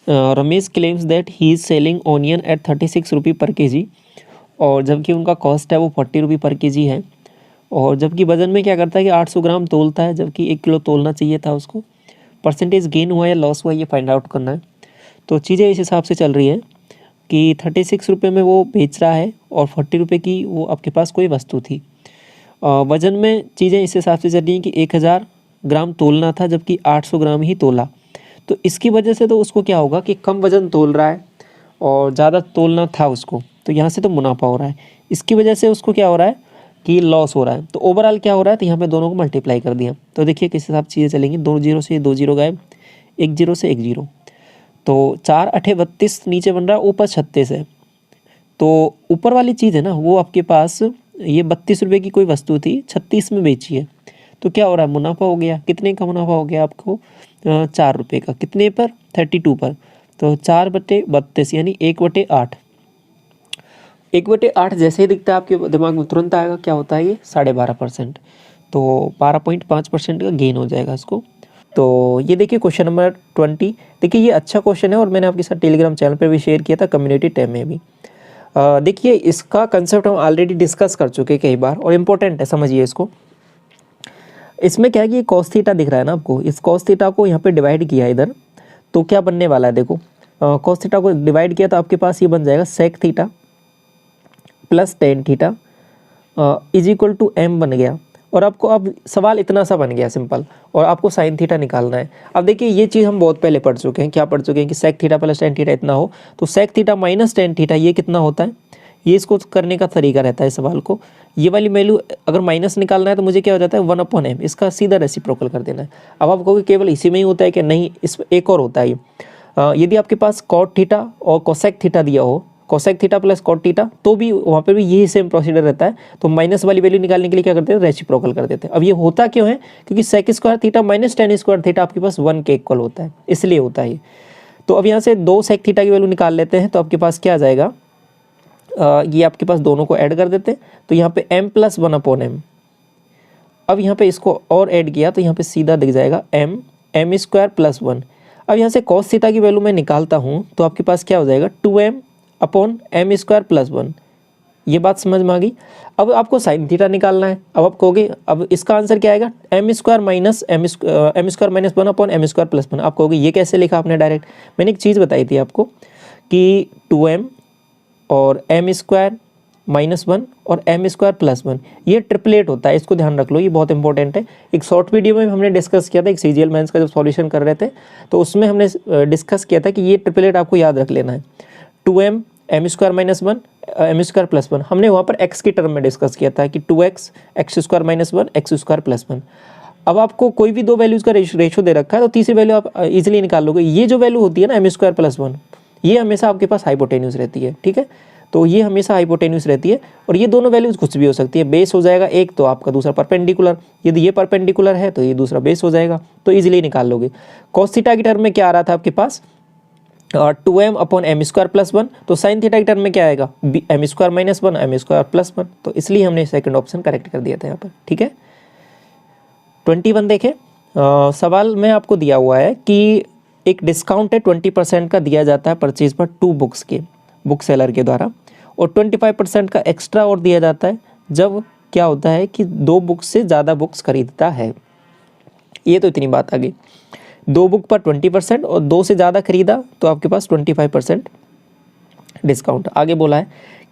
Ramesh claims that he is selling onion at 36 rupee per KG, और जबकि उनका cost है वो 40 रुपी पर केजी है। और जबकि वजन में क्या करता है कि 800 ग्राम तोलता है, जबकि 1 किलो तोलना चाहिए था उसको। परसेंटेज गेन हुआ या लॉस हुआ ये फाइंड आउट करना है। तो चीज़ें इस हिसाब से चल रही है कि 36 रुपये में वो बेच रहा है और 40 रुपये की वो आपके पास कोई वस्तु थी। वज़न में चीज़ें इस हिसाब से चल रही हैं कि 1000 ग्राम तोलना था, जबकि 800 ग्राम ही तोला। तो इसकी वजह से तो उसको क्या होगा कि कम वज़न तोल रहा है और ज़्यादा तोलना था उसको, तो यहाँ से तो मुनाफा हो रहा है। इसकी वजह से उसको क्या हो रहा है कि लॉस हो रहा है। तो ओवरऑल क्या हो रहा है, तो यहाँ पे दोनों को मल्टीप्लाई कर दिया। तो देखिए किस हिसाब से चीज़ें चलेंगी। 2 जीरो से 2 जीरो गायब, 1 जीरो से 1 जीरो। तो 4 8 32 नीचे बन रहा है, ऊपर 36 है। तो ऊपर वाली चीज़ है ना, वो आपके पास ये 32 रुपये की कोई वस्तु थी, 36 में बेची है। तो क्या हो रहा है, मुनाफा हो गया। कितने का मुनाफा हो गया आपको, 4 रुपये का। कितने पर, 32 पर। तो 4/32 यानी 1/8। 1/8 जैसे ही दिखता है आपके दिमाग में तुरंत आएगा क्या होता है, ये 12.5%। तो 12.5% का गेन हो जाएगा इसको। तो ये देखिए क्वेश्चन नंबर 20। देखिए ये अच्छा क्वेश्चन है और मैंने आपके साथ टेलीग्राम चैनल पर भी शेयर किया था, कम्युनिटी टैब में भी। देखिए इसका कंसेप्ट हम ऑलरेडी डिस्कस कर चुके हैं कई बार और इम्पोर्टेंट है, समझिए इसको। इसमें क्या है कि कॉस थीटा दिख रहा है ना आपको, इस कॉस थीटा को यहाँ पे डिवाइड किया इधर, तो क्या बनने वाला है देखो। कॉस थीटा को डिवाइड किया तो आपके पास ये बन जाएगा sec theta plus tan theta is equal to M बन गया। और आपको अब सवाल इतना सा बन गया सिंपल, और आपको साइन थीटा निकालना है। अब देखिए ये चीज़ हम बहुत पहले पढ़ चुके हैं। क्या पढ़ चुके हैं कि sec theta plus tan theta इतना हो, तो sec theta minus tan theta ये कितना होता है, ये इसको करने का तरीका रहता है सवाल को। ये वाली वैल्यू अगर माइनस निकालना है तो मुझे क्या हो जाता है 1/m, इसका सीधा रेसिप्रोकल कर देना है। अब आप कहोगे केवल इसी में ही होता है कि नहीं, इस एक और होता है ये। यदि आपके पास कॉट थीटा और कोसेक थीटा दिया हो, cosec theta plus cot theta, तो भी वहाँ पे भी यही सेम प्रोसीजर रहता है। तो माइनस वाली वैल्यू निकालने के लिए क्या करते हैं, रेसिप्रोकल कर देते हैं। अब ये होता क्यों है, क्योंकि sec square theta minus tan square theta आपके पास 1 के इक्वल होता है, इसलिए होता है ये। तो अब यहाँ से 2 सेक थीटा की वैल्यू निकाल लेते हैं, तो आपके पास क्या आ जाएगा, ये आपके पास दोनों को ऐड कर देते हैं। तो यहाँ पे m प्लस 1/m। अब यहाँ पे इसको और ऐड किया तो यहाँ पे सीधा दिख जाएगा m स्क्वायर प्लस 1। अब यहाँ से कॉस थीटा की वैल्यू मैं निकालता हूँ तो आपके पास क्या हो जाएगा 2m/m स्क्वायर प्लस 1। ये बात समझ में आ गई। अब आपको साइन थीटा निकालना है। अब आप कहोगे अब इसका आंसर क्या आएगा, m square minus m square minus 1/m square plus 1। आप कहोगे ये कैसे लिखा आपने डायरेक्ट। मैंने एक चीज़ बताई थी आपको कि 2m और m स्क्वायर माइनस 1 और m स्क्वायर प्लस 1 ये ट्रिपलेट होता है, इसको ध्यान रख लो, ये बहुत इंपॉर्टेंट है। एक शॉर्ट वीडियो में हमने डिस्कस किया था, एक CGL मेंस का जब सॉल्यूशन कर रहे थे तो उसमें हमने डिस्कस किया था कि ये ट्रिपलेट आपको याद रख लेना है। 2m m square minus 1 m square plus 1, हमने वहाँ पर x की टर्म में डिस्कस किया था कि 2x x square minus 1 x square plus 1। अब आपको कोई भी दो वैल्यूज़ का रेशो दे रखा है तो तीसरी वैल्यू आप इजीली निकाल लोगे। ये जो वैल्यू होती है ना m स्क्वायर प्लस 1, ये हमेशा आपके पास हाइपोटेन्यूस रहती है, ठीक है। तो ये हमेशा हाइपोटेन्यूस रहती है और ये दोनों वैल्यूज कुछ भी हो सकती है। बेस हो जाएगा एक तो आपका, दूसरा परपेंडिकुलर। यदि ये परपेंडिकुलर है तो ये दूसरा बेस हो जाएगा, तो इजीली निकाल लोगे। कॉस थीटा की टर्म में क्या आ रहा था आपके पास 2m/m स्क्वायर प्लस 1, तो साइन थीटा की टर्म में क्या आएगा m square minus 1 m square plus 1। तो इसलिए हमने सेकंड ऑप्शन करेक्ट कर दिया था यहाँ पर, ठीक है। 21 देखें। सवाल में आपको दिया हुआ है कि एक डिस्काउंट है 20% का दिया जाता है परचेज पर 2 बुक्स के बुक सेलर के द्वारा, और 25% का एक्स्ट्रा और दिया जाता है जब क्या होता है कि 2 बुक्स से ज़्यादा बुक्स खरीदता है। ये तो इतनी बात आ गई। 2 बुक पर 20% और 2 से ज़्यादा खरीदा तो आपके पास 25% डिस्काउंट। आगे बोला है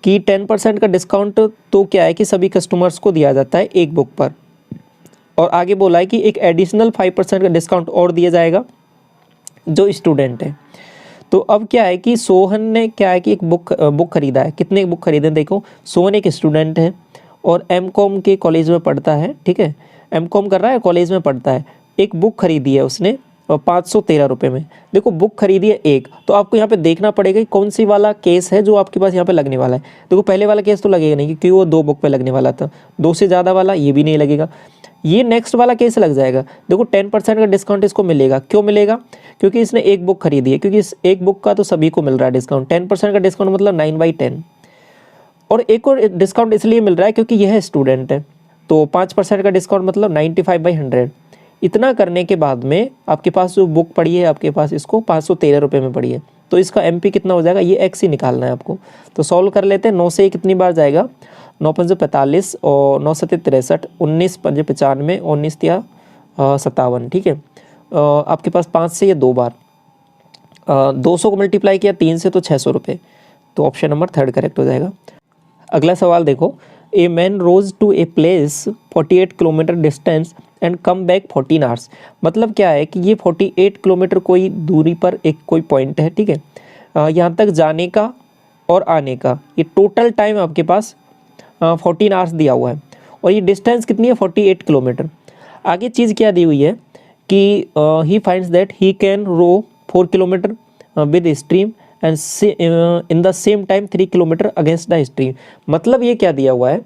कि 10% का डिस्काउंट तो क्या है कि सभी कस्टमर्स को दिया जाता है एक बुक पर, और आगे बोला है कि एक एडिशनल 5% का डिस्काउंट और दिया जाएगा जो स्टूडेंट है। तो अब क्या है कि सोहन ने क्या है कि एक बुक खरीदा है। कितने बुक खरीदे देखो, सोहन एक स्टूडेंट है और M.Com के कॉलेज में पढ़ता है, ठीक है। M.Com कर रहा है, कॉलेज में पढ़ता है। एक बुक खरीदी है उसने और 513 रुपये में। देखो बुक खरीदी है एक, तो आपको यहाँ पे देखना पड़ेगा कि कौन सी वाला केस है जो आपके पास यहाँ पे लगने वाला है। देखो पहले वाला केस तो लगेगा नहीं क्योंकि वो 2 बुक पे लगने वाला था। 2 से ज़्यादा वाला ये भी नहीं लगेगा। ये नेक्स्ट वाला केस लग जाएगा। देखो 10% का डिस्काउंट इसको मिलेगा। क्यों मिलेगा, क्योंकि इसने एक बुक खरीदी है, क्योंकि इस एक बुक का तो सभी को मिल रहा है डिस्काउंट। 10% का डिस्काउंट मतलब 9/10। और एक और डिस्काउंट इसलिए मिल रहा है क्योंकि यह स्टूडेंट है, तो 5% का डिस्काउंट मतलब 95/100। इतना करने के बाद में आपके पास जो बुक पड़ी है आपके पास इसको 513 रुपये में पड़ी है, तो इसका MP कितना हो जाएगा, ये x ही निकालना है आपको। तो सॉल्व कर लेते हैं। 9 से ये कितनी बार जाएगा, 9 पंजे 45 और 9 सत्ते 63, 19 पंजे 95 और 19 तिया 57, ठीक है। आपके पास 5 से ये 2 बार, 200 को मल्टीप्लाई किया 3 से तो 600 रुपये, तो ऑप्शन नंबर 3 करेक्ट हो जाएगा। अगला सवाल देखो, a man rows to a place 48 kilometre distance and come back 14 hours. मतलब क्या है कि ये 48 किलोमीटर कोई दूरी पर एक कोई पॉइंट है, ठीक है। यहाँ तक जाने का और आने का ये टोटल टाइम आपके पास 14 आवर्स दिया हुआ है, और ये डिस्टेंस कितनी है 48 किलोमीटर। आगे चीज़ क्या दी हुई है कि he finds that he can row 4 kilometre with stream and in the same time 3 kilometre against the stream. मतलब ये क्या दिया हुआ है,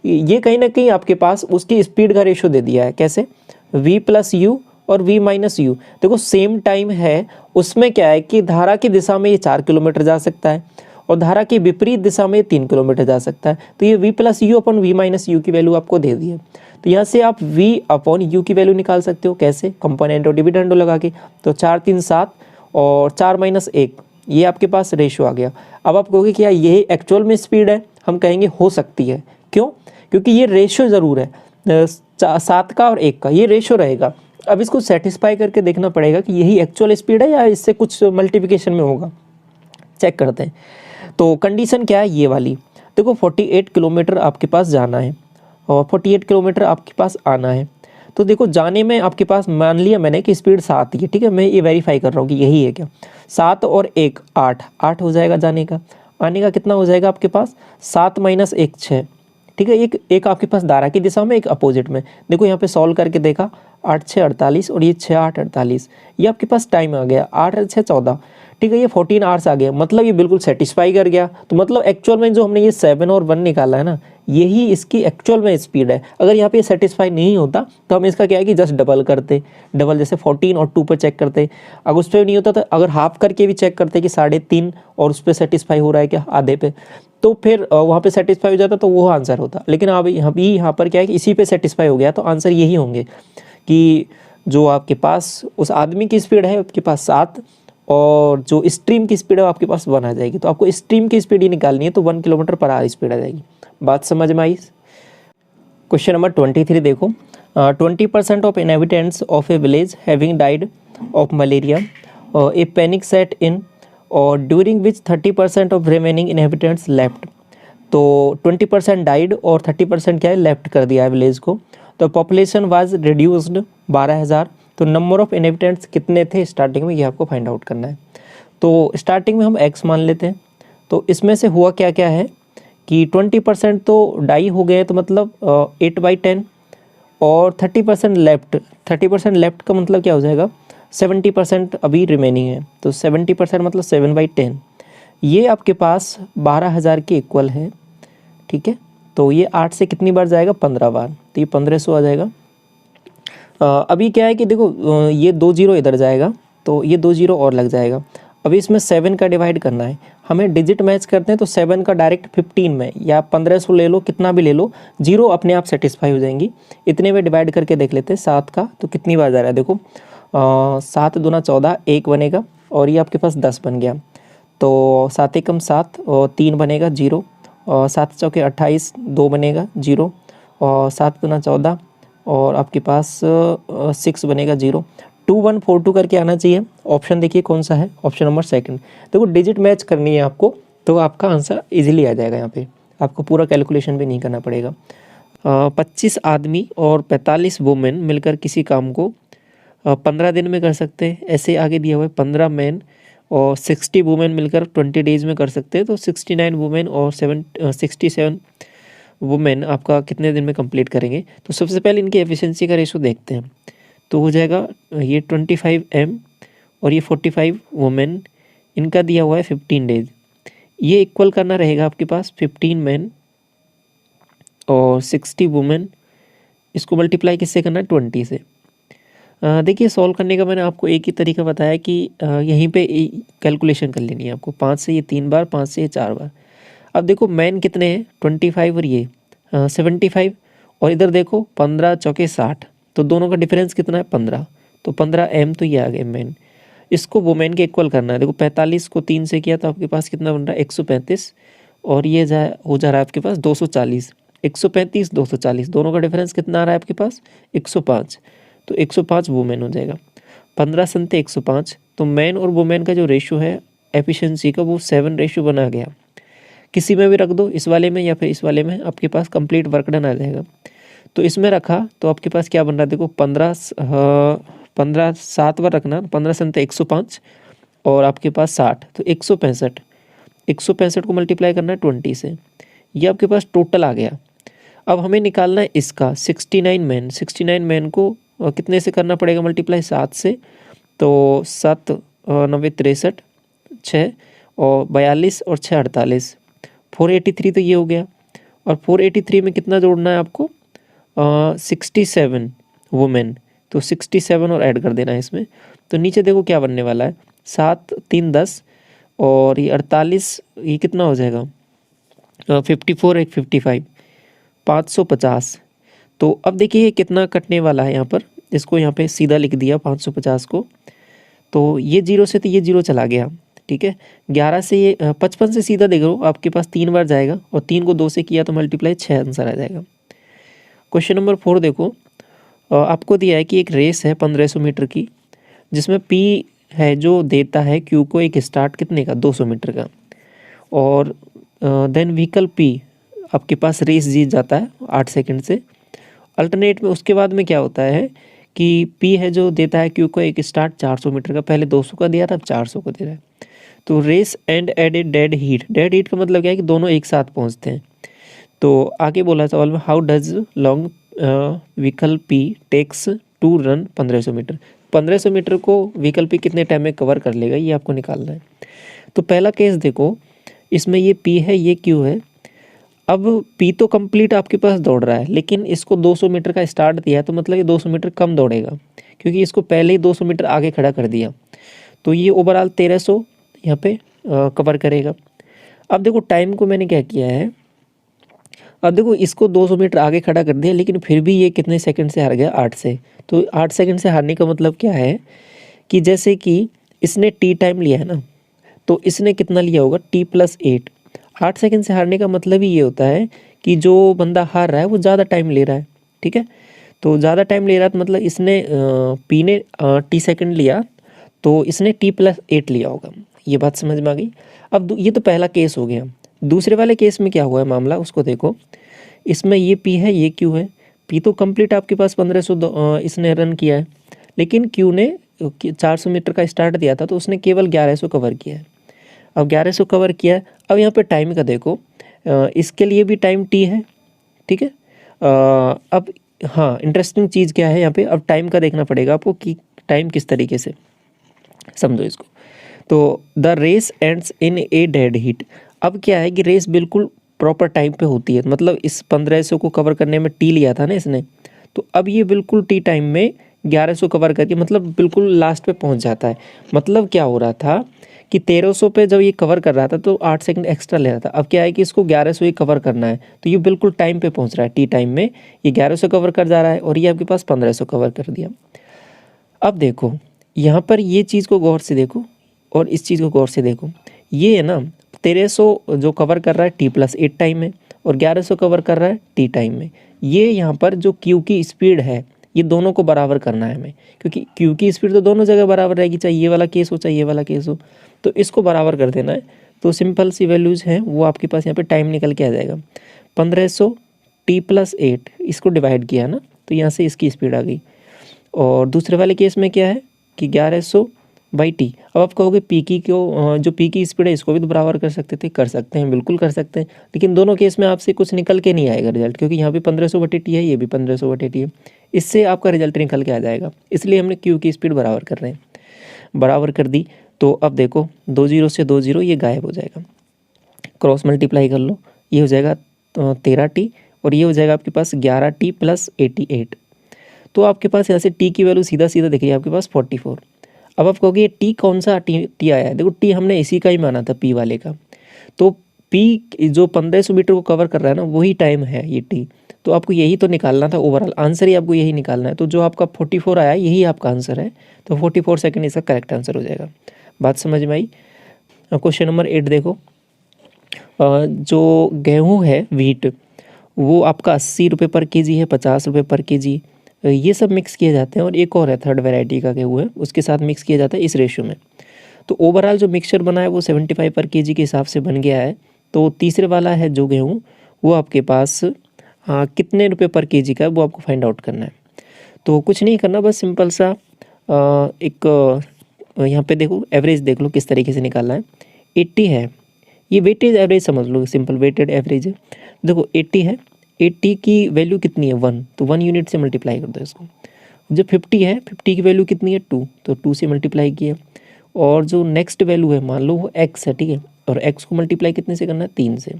ये कहीं ना कहीं आपके पास उसकी स्पीड का रेशो दे दिया है। कैसे, v प्लस यू और v माइनस यू। देखो सेम टाइम है, उसमें क्या है कि धारा की दिशा में ये 4 किलोमीटर जा सकता है और धारा की विपरीत दिशा में 3 किलोमीटर जा सकता है। तो ये v plus you upon v minus you की वैल्यू आपको दे दी है। तो यहाँ से आप v अपॉन यू की वैल्यू निकाल सकते हो। कैसे, कंपोनेंट और डिविडेंडो लगा के। तो 4 3 7 और 4 माइनस 1, ये आपके पास रेशो आ गया। अब आप कहोगे कि यार यही एक्चुअल में स्पीड है, हम कहेंगे हो सकती है। क्यों, क्योंकि ये रेशो ज़रूर है 7 का और 1 का, ये रेशो रहेगा। अब इसको सेटिस्फाई करके देखना पड़ेगा कि यही एक्चुअल स्पीड है या इससे कुछ मल्टीप्लिकेशन में होगा। चेक करते हैं। तो कंडीशन क्या है ये वाली, देखो 48 किलोमीटर आपके पास जाना है और 48 किलोमीटर आपके पास आना है। तो देखो जाने में आपके पास मान लिया मैंने कि स्पीड 7 है, ठीक है। मैं ये वेरीफाई कर रहा हूँ कि यही है क्या। 7 और 1 8 हो जाएगा जाने का। आने का कितना हो जाएगा आपके पास, 7 माइनस 1 6, ठीक है। एक आपके पास धारा की दिशा में, एक अपोजिट में। देखो यहाँ पे सॉल्व करके देखा, 8 6 48 और ये 6 8 48, ये आपके पास टाइम आ गया 8 6 14, ठीक है। ये 14 आवर्स आ गया, मतलब ये बिल्कुल सेटिस्फाई कर गया। तो मतलब एक्चुअल में जो हमने ये 7 और 1 निकाला है ना, यही इसकी एक्चुअल में स्पीड है। अगर यहाँ पे सेटिस्फाई नहीं होता तो हम इसका क्या है कि जस्ट डबल करते, डबल जैसे 14 और 2 पर चेक करते। अगर उस पर नहीं होता तो अगर हाफ करके भी चेक करते कि 3.5 और उस पर सेटिस्फाई हो रहा है क्या आधे पे, तो फिर वहाँ पे सेटिस्फाई हो जाता तो वो आंसर होता। लेकिन अब यहाँ पर क्या है कि इसी पे सेटिस्फाई हो गया, तो आंसर यही होंगे कि जो आपके पास उस आदमी की स्पीड है आपके पास 7 और जो स्ट्रीम की स्पीड है आपके पास 1 आ जाएगी। तो आपको स्ट्रीम की स्पीड ही निकालनी है, तो 1 किलोमीटर पर आवर स्पीड आ जाएगी। बात समझ में आई। क्वेश्चन नंबर 23 देखो, 20% of inhabitants of a village having died of malaria a panic set in और during which 30% of remaining inhabitants left. तो 20% डाइड और 30% क्या है लेफ्ट कर दिया है विलेज को। तो पॉपुलेशन वाज रिड्यूस्ड 12,000। तो नंबर ऑफ इनहेबिटेंट्स कितने थे स्टार्टिंग में, ये आपको फाइंड आउट करना है। तो स्टार्टिंग में हम x मान लेते हैं। तो इसमें से हुआ क्या क्या है कि 20% तो डाई हो गए, तो मतलब 8/10 और 30% लेफ्ट। 30% लेफ्ट का मतलब क्या हो जाएगा, 70% अभी रिमेनिंग है। तो 70% मतलब 7/10, ये आपके पास 12,000 के इक्वल है, ठीक है। तो ये 8 से कितनी बार जाएगा, 15 बार, तो ये 1500 आ जाएगा। अभी क्या है कि देखो ये 2 0 इधर जाएगा, तो ये 2 0 और लग जाएगा। अभी इसमें 7 का डिवाइड करना है, हमें डिजिट मैच करते हैं। तो 7 का डायरेक्ट 15 में या 1500 ले लो, कितना भी ले लो, 0 अपने आप सेटिस्फाई हो जाएंगी। इतने में डिवाइड करके देख लेते हैं 7 का, तो कितनी बार जा रहा है देखो, 7 दूना 14, 1 बनेगा और ये आपके पास 10 बन गया। तो 7 एकम 7 और 3 बनेगा 0 और 7 चौके 28, 2 बनेगा 0 और 7 दूना 14 और आपके पास 6 बनेगा 0। 2142 करके आना चाहिए। ऑप्शन देखिए कौन सा है, ऑप्शन नंबर 2। देखो डिजिट मैच करनी है आपको, तो आपका आंसर इजीली आ जाएगा। यहाँ पे आपको पूरा कैलकुलेशन भी नहीं करना पड़ेगा। 25 आदमी और 45 वुमेन मिलकर किसी काम को 15 दिन में कर सकते हैं। ऐसे आगे दिया हुआ है 15 मैन और 60 वुमेन मिलकर 20 डेज़ में कर सकते हैं। तो 69 वुमेन और 67 वुमेन आपका कितने दिन में कंप्लीट करेंगे। तो सबसे पहले इनकी एफिशिएंसी का रेशो देखते हैं। तो हो जाएगा ये 25 M और ये 45 वुमेन, इनका दिया हुआ है 15 डेज। ये इक्वल करना रहेगा आपके पास 15 मैन और 60 वुमेन, इसको मल्टीप्लाई किससे करना है, 20 से। देखिए सॉल्व करने का मैंने आपको एक ही तरीका बताया कि यहीं पे कैलकुलेशन कर लेनी है आपको। 5 से ये 3 बार, 5 से ये 4 बार। अब देखो मैन कितने हैं, 25 और ये 75 और इधर देखो 15 चौके 60, तो दोनों का डिफरेंस कितना है 15, तो 15 m, तो ये आ गया मेन। इसको वुमेन के इक्वल करना है। देखो 45 को 3 से किया तो आपके पास कितना बन रहा है 135, और ये हो जा रहा है आपके पास 240। 135 240 दोनों का डिफरेंस कितना आ रहा है आपके पास 105, तो 105 वुमेन हो जाएगा। 15 संते 105, तो मैन और वुमेन का जो रेशो है एफिशिएंसी का वो 7 रेशो बना गया। किसी में भी रख दो, इस वाले में या फिर इस वाले में, आपके पास कंप्लीट वर्क डन आ जाएगा। तो इसमें रखा तो आपके पास क्या बन रहा है देखो 15 7 बार रखना, 15 संते 105 और आपके पास 60, तो 165। 165 को मल्टीप्लाई करना है 20 से, ये आपके पास टोटल आ गया। अब हमें निकालना है इसका 69 मैन। 69 मैन को कितने से करना पड़ेगा मल्टीप्लाई 7 से, तो 7 9 63 6 और 42 और 6 48, 483 तो ये हो गया। और 483 में कितना जोड़ना है आपको 67 वुमेन, तो 67 और ऐड कर देना है इसमें। तो नीचे देखो क्या बनने वाला है 7 3 10 और ये 48, ये कितना हो जाएगा 54 1 55 550। तो अब देखिए कितना कटने वाला है यहाँ पर, इसको यहाँ पे सीधा लिख दिया 550 को, तो ये 0 से तो ये 0 चला गया, ठीक है। 11 से ये 55 से सीधा देख लो आपके पास 3 बार जाएगा और 3 को 2 से किया तो मल्टीप्लाई 6 आंसर आ जाएगा। क्वेश्चन नंबर 4 देखो, आपको दिया है कि एक रेस है 1500 मीटर की, जिसमें P है जो देता है Q को एक स्टार्ट कितने का 200 मीटर का, और देन व्हीकल P आपके पास रेस जीत जाता है 8 सेकंड से। अल्टरनेट में उसके बाद में क्या होता है कि P है जो देता है Q को एक स्टार्ट 400 मीटर का, पहले 200 का दिया था अब 400 को दे रहा है। तो race ended a dead heat, dead heat का मतलब क्या है कि दोनों एक साथ पहुंचते हैं। तो आगे बोला सवाल में how does long vehicle P takes to run 1500 metre, 1500 metre को व्हीकल P कितने टाइम में कवर कर लेगा ये आपको निकालना है। तो पहला केस देखो, इसमें ये P है ये Q है। अब P तो कंप्लीट आपके पास दौड़ रहा है, लेकिन इसको 200 मीटर का स्टार्ट दिया है, तो मतलब ये 200 मीटर कम दौड़ेगा क्योंकि इसको पहले ही 200 मीटर आगे खड़ा कर दिया। तो ये ओवरऑल 1300 यहाँ पे कवर करेगा। अब देखो टाइम को मैंने क्या किया है, अब देखो इसको 200 मीटर आगे खड़ा कर दिया, लेकिन फिर भी ये कितने सेकंड से हार गया 8 से। तो 8 सेकंड से हारने का मतलब क्या है कि जैसे कि इसने टी टाइम लिया है ना, तो इसने कितना लिया होगा T+8। 8 सेकंड से हारने का मतलब ही ये होता है कि जो बंदा हार रहा है वो ज़्यादा टाइम ले रहा है, ठीक है। तो ज़्यादा टाइम ले रहा है तो मतलब इसने P ने T सेकंड लिया तो इसने T+8 लिया होगा। ये बात समझ में आ गई। अब ये तो पहला केस हो गया। दूसरे वाले केस में क्या हुआ है मामला उसको देखो, इसमें ये P है ये Q है। P तो कंप्लीट आपके पास 1500 इसने रन किया है, लेकिन Q ने 400 मीटर का स्टार्ट दिया था तो उसने केवल 1100 कवर किया है। अब 1100 कवर किया है। अब यहाँ पे टाइम का देखो, इसके लिए भी टाइम T है, ठीक है। अब हाँ इंटरेस्टिंग चीज़ क्या है यहाँ पे, अब टाइम का देखना पड़ेगा आपको कि टाइम किस तरीके से समझो इसको। तो the race ends in a dead heat, अब क्या है कि रेस बिल्कुल प्रॉपर टाइम पे होती है, मतलब इस 1500 को कवर करने में T लिया था ना इसने, तो अब ये बिल्कुल T टाइम में 1100 कवर करके मतलब बिल्कुल लास्ट पे पहुंच जाता है। मतलब क्या हो रहा था कि 1300 पे जब ये कवर कर रहा था तो 8 सेकंड एक्स्ट्रा ले रहा था। अब क्या है कि इसको 1100 ही कवर करना है, तो ये बिल्कुल टाइम पे पहुंच रहा है। T टाइम में ये 1100 कवर कर जा रहा है और ये आपके पास 1500 कवर कर दिया। अब देखो यहाँ पर ये चीज़ को गौर से देखो और इस चीज़ को गौर से देखो, ये है ना 1300 जो कवर कर रहा है T+8 टाइम में और 1100 कवर कर रहा है T टाइम में। ये यहाँ पर जो Q की स्पीड है ये दोनों को बराबर करना है हमें, क्योंकि Q की स्पीड तो दोनों जगह बराबर रहेगी, चाहे ये वाला केस हो चाहे ये वाला केस हो, तो इसको बराबर कर देना है। तो सिंपल सी वैल्यूज़ हैं वो आपके पास यहाँ पे टाइम निकल के आ जाएगा 1500 T+8, इसको डिवाइड किया ना तो यहाँ से इसकी स्पीड आ गई। और दूसरे वाले केस में क्या है कि 1100/T। अब आप कहोगे पी की जो P की स्पीड है इसको भी तो बराबर कर सकते थे, कर सकते हैं बिल्कुल कर सकते हैं, लेकिन दोनों केस में आपसे कुछ निकल के नहीं आएगा रिजल्ट, क्योंकि यहाँ पे 1500/T है ये भी 1500/T है, इससे आपका रिजल्ट निकल के आ जाएगा। इसलिए हमने Q की स्पीड बराबर कर रहे हैं, बराबर कर दी। तो अब देखो 20 से 20 ये गायब हो जाएगा, क्रॉस मल्टीप्लाई कर लो, ये हो जाएगा 13T और ये हो जाएगा आपके पास 11T + 88। तो आपके पास यहाँ से T की वैल्यू सीधा सीधा दिख रही है आपके पास 44। अब आप कहोगे T कौन सा T आया है, देखो T हमने इसी का ही माना था P वाले का, तो P जो 1500 मीटर को कवर कर रहा है ना वही टाइम है ये T, तो आपको यही तो निकालना था, ओवरऑल आंसर ही आपको यही निकालना है। तो जो आपका 44 आया यही आपका आंसर है, तो 44 सेकंड इसका करेक्ट आंसर हो जाएगा। बात समझ में आई। क्वेश्चन नंबर 8 देखो, जो गेहूँ है व्हीट, वो आपका 80 रुपये पर केजी है, 50 रुपये पर केजी, ये सब मिक्स किए जाते हैं। और एक और है थर्ड वैरायटी का गेहूँ है, उसके साथ मिक्स किया जाता है इस रेशियो में। तो ओवरऑल जो मिक्सचर बना है वो 75 पर केजी के हिसाब से बन गया है। तो तीसरे वाला है जो गेहूँ, वो आपके पास कितने रुपए पर केजी का है वो आपको फाइंड आउट करना है। तो कुछ नहीं करना, बस सिंपल सा एक यहाँ पे देखो एवरेज देख लो किस तरीके से निकालना है। 80 है, ये वेटेज एवरेज समझ लो, सिंपल वेटेड एवरेज है। देखो 80 है, 80 की वैल्यू कितनी है 1, तो 1 यूनिट से मल्टीप्लाई कर दो इसको। जब 50 है, 50 की वैल्यू कितनी है 2, तो 2 से मल्टीप्लाई किया। और जो नेक्स्ट वैल्यू है मान लो वो x है, ठीक है, और x को मल्टीप्लाई कितने से करना है 3 से।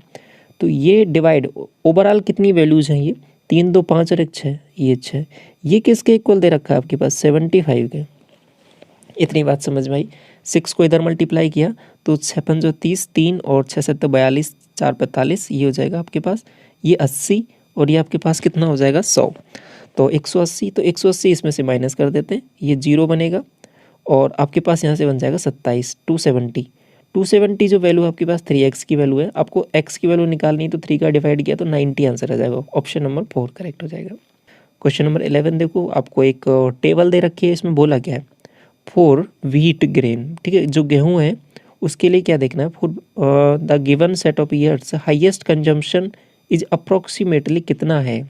तो ये डिवाइड ओवरऑल कितनी वैल्यूज़ हैं ये 3 2 5 और 1 6, ये 6, ये किसके इक्वल दे रखा है आपके पास 75 के। इतनी बात समझ में आई। 6 को इधर मल्टीप्लाई किया तो 6 5 30, 3 और 6 7 42, 4 45, ये हो जाएगा आपके पास ये 80, और ये आपके पास कितना हो जाएगा 100। तो 180, तो 180 इसमें से माइनस कर देते हैं, ये 0 बनेगा, और आपके पास यहाँ से बन जाएगा 27, 270। 270 जो वैल्यू आपके पास 3x की वैल्यू है, आपको x की वैल्यू निकालनी है, तो 3 का डिवाइड किया तो 90 आंसर आ जाएगा। ऑप्शन नंबर 4 करेक्ट हो जाएगा। क्वेश्चन नंबर 11 देखो, आपको एक टेबल दे रखी है, इसमें बोला क्या है फॉर व्हीट ग्रेन, ठीक है, जो गेहूँ है उसके लिए क्या देखना है, for the given set of years highest consumption is approximately कितना है,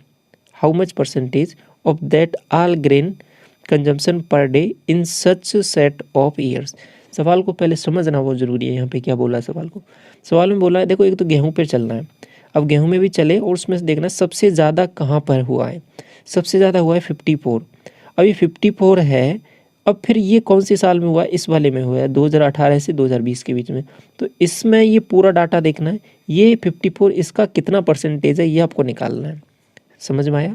how much percentage of that all grain consumption per day in such set of years. सवाल को पहले समझना बहुत ज़रूरी है। यहाँ पे क्या बोला है सवाल को, सवाल में बोला है देखो एक तो गेहूं पे चलना है, अब गेहूं में भी चले और उसमें से देखना सबसे ज़्यादा कहाँ पर हुआ है। सबसे ज़्यादा हुआ है 54, अब ये 54 है, अब फिर ये कौन से साल में हुआ है, इस वाले में हुआ है 2018 से 2020 के बीच में। तो इसमें ये पूरा डाटा देखना है, ये 54 इसका कितना परसेंटेज है ये आपको निकालना है। समझ में आया।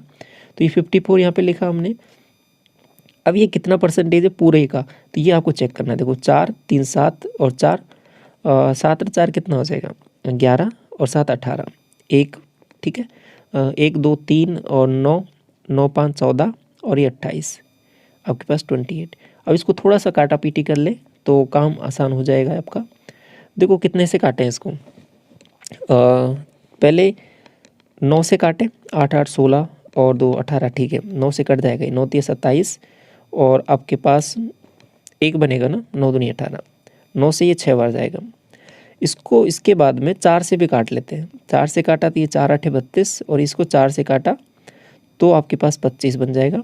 तो ये 54 यहाँ पे लिखा हमने, अब ये कितना परसेंटेज है पूरे का, तो ये आपको चेक करना है। देखो 4 3 7 और 4 7 और 4 कितना हो जाएगा 11 और 7 18, 1, ठीक है, 1 2 3 और 9 9 5 14 और ये 28, आपके पास 28। अब इसको थोड़ा सा काटा पीटी कर ले तो काम आसान हो जाएगा आपका। देखो कितने से काटें इसको, पहले 9 से काटें, 8 8 16 और 2 18, ठीक है, 9 से कट जाएगा, 9 3 27, और आपके पास एक बनेगा ना, 9 दूनी 18, 9 से ये 6 बार जाएगा। इसको इसके बाद में 4 से भी काट लेते हैं, 4 से काटा तो ये 4 8 32, और इसको 4 से काटा तो आपके पास 25 बन जाएगा।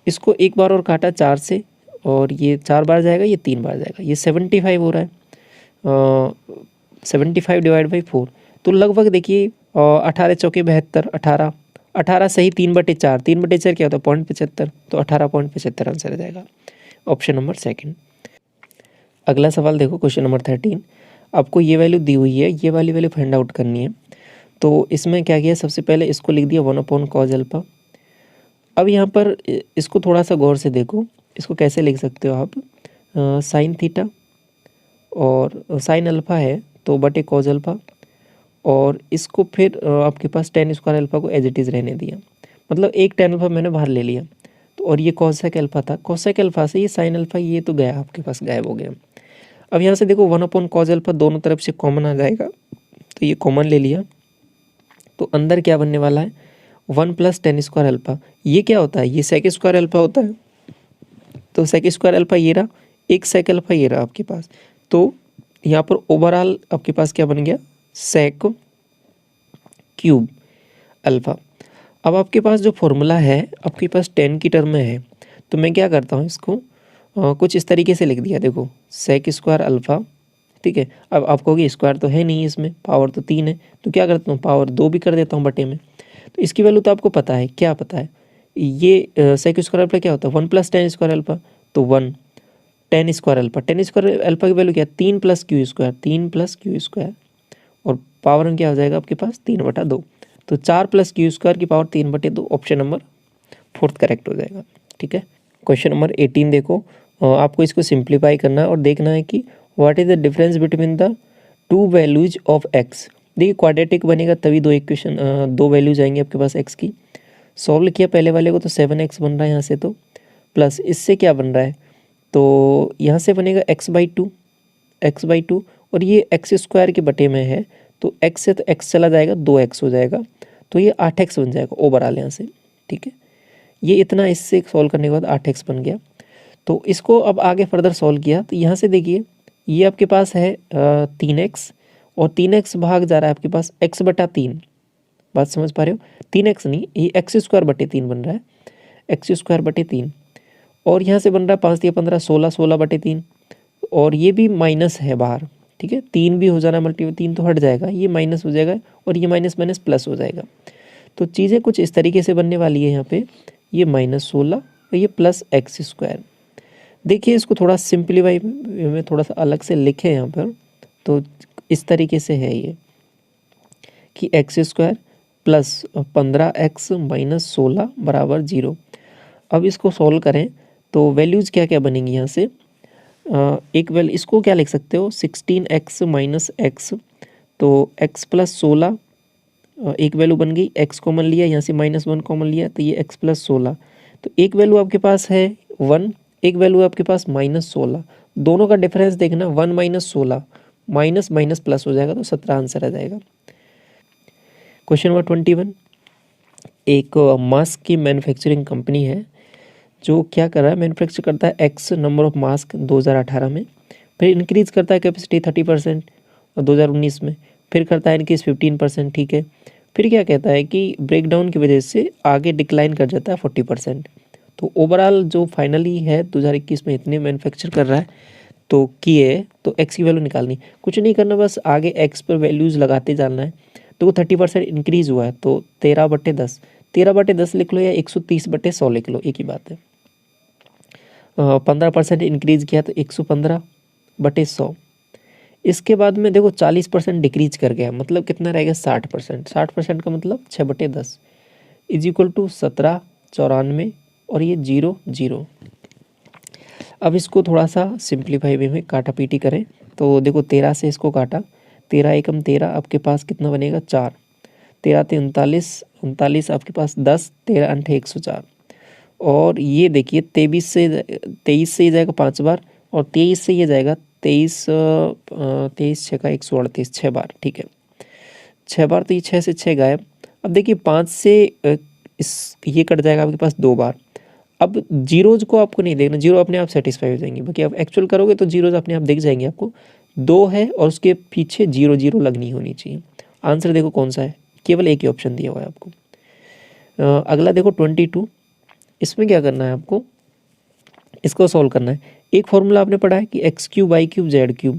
इसको एक बार और काटा 4 से, और ये 4 बार जाएगा, ये 3 बार जाएगा, ये 75 हो रहा है। 75 डिवाइड बाई 4, तो लगभग देखिए 18 चौके 72, 18 18 सही 3/4, 3/4 क्या होता है 0.75, तो 18.75 आंसर आ जाएगा। Option number second. अगला सवाल देखो, क्वेश्चन नंबर 13, आपको ये वैल्यू दी हुई है, ये वाली वैल्यू फाइंड आउट करनी है। तो इसमें क्या किया, सबसे पहले इसको लिख दिया 1/cos अल्फा। अब यहाँ पर इसको थोड़ा सा गौर से देखो, इसको कैसे लिख सकते हो आप, साइन थीटा और साइन अल्फा है तो बटे कॉज अल्फा, और इसको फिर आपके पास tan स्क्वायर अल्फा को एज इट इज़ रहने दिया, मतलब एक tan अल्फा मैंने बाहर ले लिया। तो और ये कोसेक अल्फा था, कोसेक अल्फा से ये साइन अल्फा ये तो गया आपके पास, गायब हो गया। अब यहाँ से देखो 1/cos अल्फा दोनों तरफ से कॉमन आ जाएगा, तो ये कॉमन ले लिया, तो अंदर क्या बनने वाला है 1 + tan स्क्वायर अल्फा। ये क्या होता है, ये सेक स्क्वायर अल्फा होता है, तो सेक स्क्वायर अल्फा ये रहा, एक सेक अल्फा ये रहा आपके पास। तो यहाँ पर ओवरऑल आपके पास क्या बन गया सेक क्यूब अल्फा। अब आपके पास जो फॉर्मूला है आपके पास 10 की टर्म में है, तो मैं क्या करता हूँ इसको कुछ इस तरीके से लिख दिया, देखो सेक स्क्वायर अल्फा, ठीक है। अब आप कहोगे स्क्वायर तो है नहीं इसमें, पावर तो 3 है, तो क्या करता हूँ पावर 2 भी कर देता हूँ बटे में। तो इसकी वैल्यू तो आपको पता है, क्या पता है, ये सेक स्क्वायर अल्फा क्या होता है 1 + tan स्क्वायर अल्फा, तो 1 tan square alpha, tan square alpha की वैल्यू क्या है 3 + q स्क्वायर, 3 + q स्क्वायर, और पावर में क्या हो जाएगा आपके पास 3/2, तो 4 + q स्क्वायर की पावर 3/2, ऑप्शन नंबर 4 करेक्ट हो जाएगा। ठीक है। क्वेश्चन नंबर 18 देखो, आपको इसको सिंप्लीफाई करना है और देखना है कि what is the difference between the two values of x। देखिए क्वाड्रेटिक बनेगा तभी दो इक्वेशन दो वैल्यू जाएंगे आपके पास x की। सॉल्व किया पहले वाले को तो 7x बन रहा है यहाँ से, तो प्लस इससे क्या बन रहा है, तो यहाँ से बनेगा x/2 और ये एक्स स्क्वायर के बटे में है तो x से तो x चला जाएगा, 2x हो जाएगा, तो ये 8x बन जाएगा ओवरऑल यहाँ से। ठीक है, ये इतना इससे सॉल्व करने के बाद 8x बन गया। तो इसको अब आगे फर्दर सॉल्व किया तो यहाँ से देखिए ये आपके पास है 3x और 3x भाग जा रहा है आपके पास x/3। बात समझ पा रहे हो, 3x नहीं, ये x²/3 बन रहा है, x²/3 और यहाँ से बन रहा है 5 × 15 16, 16/3 और ये भी माइनस है बाहर। ठीक है, 3 भी हो जाना मल्टीपल, 3 तो हट जाएगा, ये माइनस हो जाएगा और ये माइनस माइनस प्लस हो जाएगा। तो चीज़ें कुछ इस तरीके से बनने वाली है यहाँ पे, ये -16 और ये प्लस x²। देखिए इसको थोड़ा सिंप्लीफाई में थोड़ा सा अलग से लिखे यहाँ पर, तो इस तरीके से है ये कि x² प्लस 15x - 16 = 0। अब इसको सॉल्व करें तो वैल्यूज़ क्या क्या बनेंगी यहाँ से, एक वैल्यू इसको क्या लिख सकते हो 16x - x, तो x + 16 एक वैल्यू बन गई, x कॉमन लिया यहाँ से -1 कॉमन लिया तो ये x + 16, तो एक वैल्यू आपके पास है 1, एक वैल्यू आपके पास -16, दोनों का डिफरेंस देखना 1 - 16 माइनस माइनस प्लस हो जाएगा तो 17 आंसर आ जाएगा। क्वेश्चन नंबर 21, एक मास्क की मैन्युफैक्चरिंग कंपनी है जो क्या कर रहा है, मैन्युफैक्चर करता है x नंबर ऑफ मास्क 2018 में, फिर इंक्रीज़ करता है कैपेसिटी 30% और 2019 में, फिर करता है इंक्रीज 15%। ठीक है, फिर क्या कहता है कि ब्रेकडाउन की वजह से आगे डिक्लाइन कर जाता है 40%। तो ओवरऑल जो फाइनली है 2021 में इतने मैन्युफैक्चर कर रहा है तो किए, तो x की वैल्यू निकालनी, कुछ नहीं करना, बस आगे x पर वैल्यूज़ लगाते जाना है। तो वो 30% इंक्रीज़ हुआ है तो 13/10, 13/10 लिख लो या 130/100 लिख लो, एक ही बात है। 15% इंक्रीज़ किया तो 115/100। इसके बाद में देखो 40% डिक्रीज कर गया, मतलब कितना रहेगा 60%, 60% का मतलब 6/10 = 17, 94 और ये 0, 0। अब इसको थोड़ा सा सिंप्लीफाई वे में काटा पीटी करें तो देखो 13 से इसको काटा, 13 एकम 13 आपके पास कितना बनेगा 4, 13 × 39, 39 आपके पास 10, 13 × 8 104 और ये देखिए 23 से ये जाएगा 5 बार और 23 से ये जाएगा 23, 6 का 138 6 बार। ठीक है, 6 बार तो ये 6 से 6 गायब। अब देखिए 5 से ये कट जाएगा आपके पास 2 बार। अब जीरोज़ को आपको नहीं देखना, जीरो अपने आप सेटिस्फाई हो जाएंगे, बाकी आप एक्चुअल करोगे तो जीरोज़ अपने आप दिख जाएंगे आपको। 2 है और उसके पीछे 0, 0 लगनी होनी चाहिए। आंसर देखो कौन सा है, केवल एक ही ऑप्शन दिया हुआ है आपको। अगला देखो 22, इसमें क्या करना है आपको, इसको सॉल्व करना है। एक फॉर्मूला आपने पढ़ा है कि x³ y³ z³।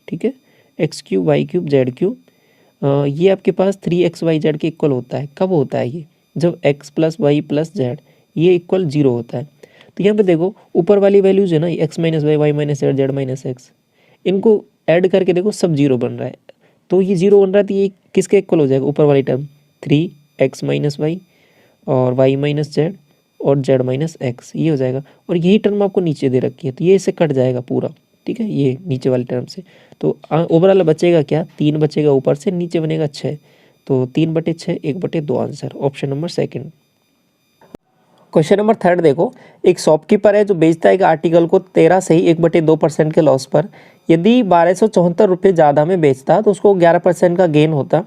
ठीक है, x³ y³ z³, ये आपके पास 3x y z के इक्वल होता है। कब होता है ये, जब x + y + z ये इक्वल 0 होता है। तो यहाँ पे देखो ऊपर वाली वैल्यूज है ना, x - y, y - z, z - x, इनको ऐड करके देखो सब 0 बन रहा है, तो ये 0 बन रहा है तो ये किसके इक्वल हो जाएगा, ऊपर वाली टर्म 3x - y और y - z और z - x, ये हो जाएगा। और यही टर्म आपको नीचे दे रखी है तो ये इससे कट जाएगा पूरा। ठीक है, ये नीचे वाली टर्म से, तो ओवरऑल बचेगा क्या, 3 बचेगा ऊपर से, नीचे बनेगा 6, तो 3/6 1/2 answer, option number second. Question number 3 देखो, एक शॉपकीपर है जो बेचता है एक आर्टिकल को 13 से ही 1/2% के लॉस पर। यदि 1274 रुपये ज़्यादा में बेचता तो उसको 11% का गेन होता।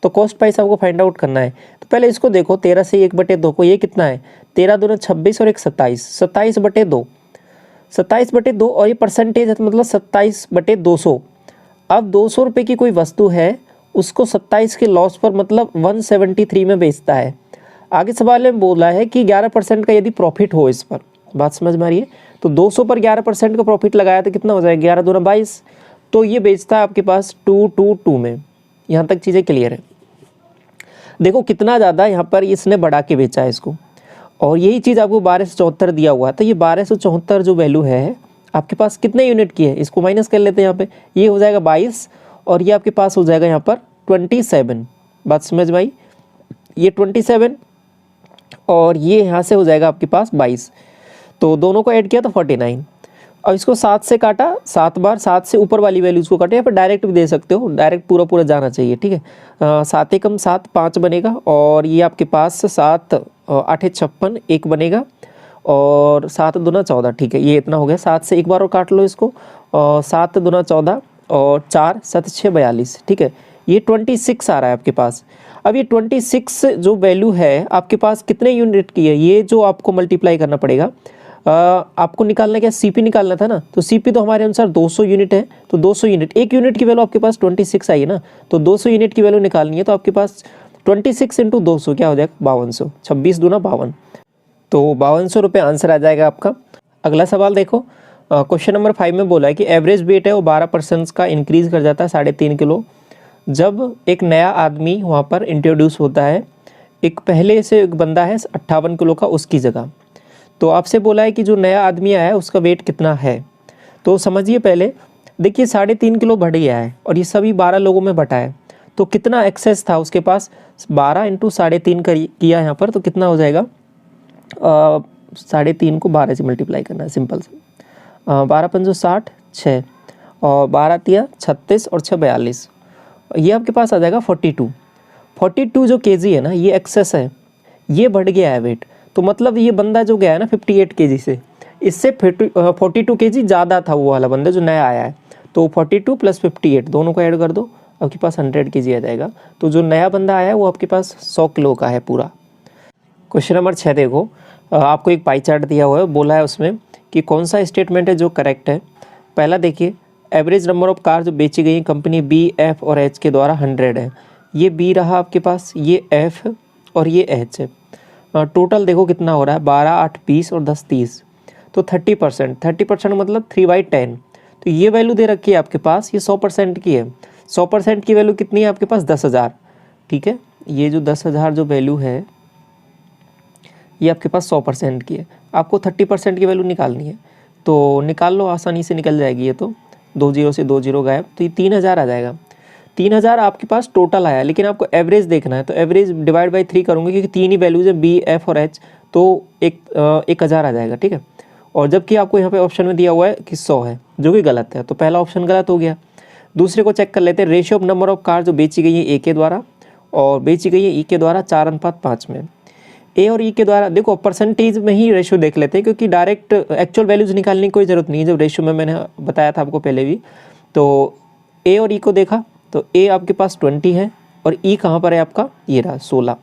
तो कॉस्ट प्राइस आपको फाइंड आउट करना है। तो पहले इसको देखो 13 से 1/2 को, ये कितना है 13 दूना 26 और 1 27, 27/2, 27/2 और ये परसेंटेज है तो मतलब 27/200। अब 200 रुपये की कोई वस्तु है, उसको 27 के लॉस पर मतलब 173 में बेचता है। आगे सवाल में बोला है कि 11% का यदि प्रॉफिट हो इस पर, बात समझ में आ रही है। तो 200 पर 11% का प्रॉफिट लगाया तो कितना हो जाएगा 11 दूना 22, तो ये बेचता है आपके पास 222 में। यहाँ तक चीज़ें क्लियर है। देखो कितना ज़्यादा यहाँ पर इसने बढ़ा के बेचा है इसको, और यही चीज़ आपको 1274 दिया हुआ है। तो ये 1274 जो वैल्यू है आपके पास कितने यूनिट की है, इसको माइनस कर लेते हैं यहाँ पे, ये हो जाएगा 22 और ये आपके पास हो जाएगा यहाँ पर 27। बात समझ में आई, ये 27 और ये यहाँ से हो जाएगा आपके पास 22, तो दोनों को ऐड किया तो 49। अब इसको 7 से काटा 7 बार, 7 से ऊपर वाली वैल्यूज़ को काटे, या फिर डायरेक्ट भी दे सकते हो, डायरेक्ट पूरा पूरा जाना चाहिए, ठीक है। 7 एकम 7, 5 बनेगा, और ये आपके पास 7 8 56 1 बनेगा, और 7 दूना 14, ठीक है, ये इतना हो गया। 7 से एक बार और काट लो इसको, और 7 दूना 14 और 4 7 6 42, ठीक है, ये 26 आ रहा है आपके पास। अब ये 26 जो वैल्यू है आपके पास कितने यूनिट की है, ये जो आपको मल्टीप्लाई करना पड़ेगा। आपको निकालना क्या, सीपी निकालना था ना, तो सीपी तो हमारे अनुसार 200 यूनिट है, तो 200 यूनिट, एक यूनिट की वैल्यू आपके पास 26 आई है ना, तो 200 यूनिट की वैल्यू निकालनी है, तो आपके पास 26 × 200 क्या हो जाएगा, 5200, 26 दूना 52, तो 5200 रुपये आंसर आ जाएगा आपका। अगला सवाल देखो, क्वेश्चन नंबर 5 में बोला है कि एवरेज वेट है वो 12% का इंक्रीज़ कर जाता है 3.5 किलो जब एक नया आदमी वहाँ पर इंट्रोड्यूस होता है, एक पहले से एक बंदा है 58 किलो का उसकी जगह। तो आपसे बोला है कि जो नया आदमी आया है उसका वेट कितना है। तो समझिए पहले, देखिए 3.5 किलो बढ़ गया है और ये सभी 12 लोगों में बटा है, तो कितना एक्सेस था उसके पास, 12 × 3.5 किया यहाँ पर, तो कितना हो जाएगा, 3.5 को 12 से मल्टीप्लाई करना है, सिंपल से। 12 × 5 = 60, 6 और 12 × 36 और 6 42, ये आपके पास आ जाएगा 42 जो केजी है ना, ये एक्सेस है, ये बढ़ गया है वेट। तो मतलब ये बंदा जो गया है ना 58 केजी से, इससे 42 केजी ज़्यादा था वो वाला बंदा जो नया आया है, तो 42 + 58 दोनों को ऐड कर दो, आपके पास 100 केजी आ जाएगा। तो जो नया बंदा आया है वो आपके पास 100 किलो का है पूरा। क्वेश्चन नंबर 6 देखो, आपको एक पाई चार्ट दिया हुआ है, बोला है उसमें कि कौन सा स्टेटमेंट है जो करेक्ट है। पहला देखिए, एवरेज नंबर ऑफ कार जो बेची गई कंपनी बी, एफ और एच के द्वारा 100 है, ये बी रहा आपके पास, ये एफ और ये एच है। टोटल देखो कितना हो रहा है, 12 8 20 और 10 30, तो 30% मतलब 3/10। तो ये वैल्यू दे रखी है आपके पास, ये 100% की है। 100% की वैल्यू कितनी है आपके पास, 10,000, ठीक है। ये जो 10,000 जो वैल्यू है ये आपके पास 100% की है। आपको 30% की वैल्यू निकालनी है, तो निकाल लो, आसानी से निकल जाएगी। ये तो 2 0 से 2 0 गायब, तो ये 3000 आ जाएगा। 3000 आपके पास टोटल आया, लेकिन आपको एवरेज देखना है, तो एवरेज डिवाइड बाई 3 करूँगी क्योंकि 3 ही वैल्यूज है, बी, एफ और एच, तो 1000 आ जाएगा, ठीक है। और जबकि आपको यहाँ पे ऑप्शन में दिया हुआ है कि 100 है, जो कि गलत है, तो पहला ऑप्शन गलत हो गया। दूसरे को चेक कर लेते हैं, ratio of number of car जो बेची गई है ए के द्वारा और बेची गई है ई के द्वारा 4:5 में। ए और ई के द्वारा देखो परसेंटेज में ही रेशियो देख लेते हैं, क्योंकि डायरेक्ट एक्चुअल वैल्यूज निकालने की कोई ज़रूरत नहीं है, जब रेशियो में मैंने बताया था आपको पहले भी। तो ए और ई को देखा तो ए आपके पास 20 है और ई कहाँ पर है आपका, ये रहा 16।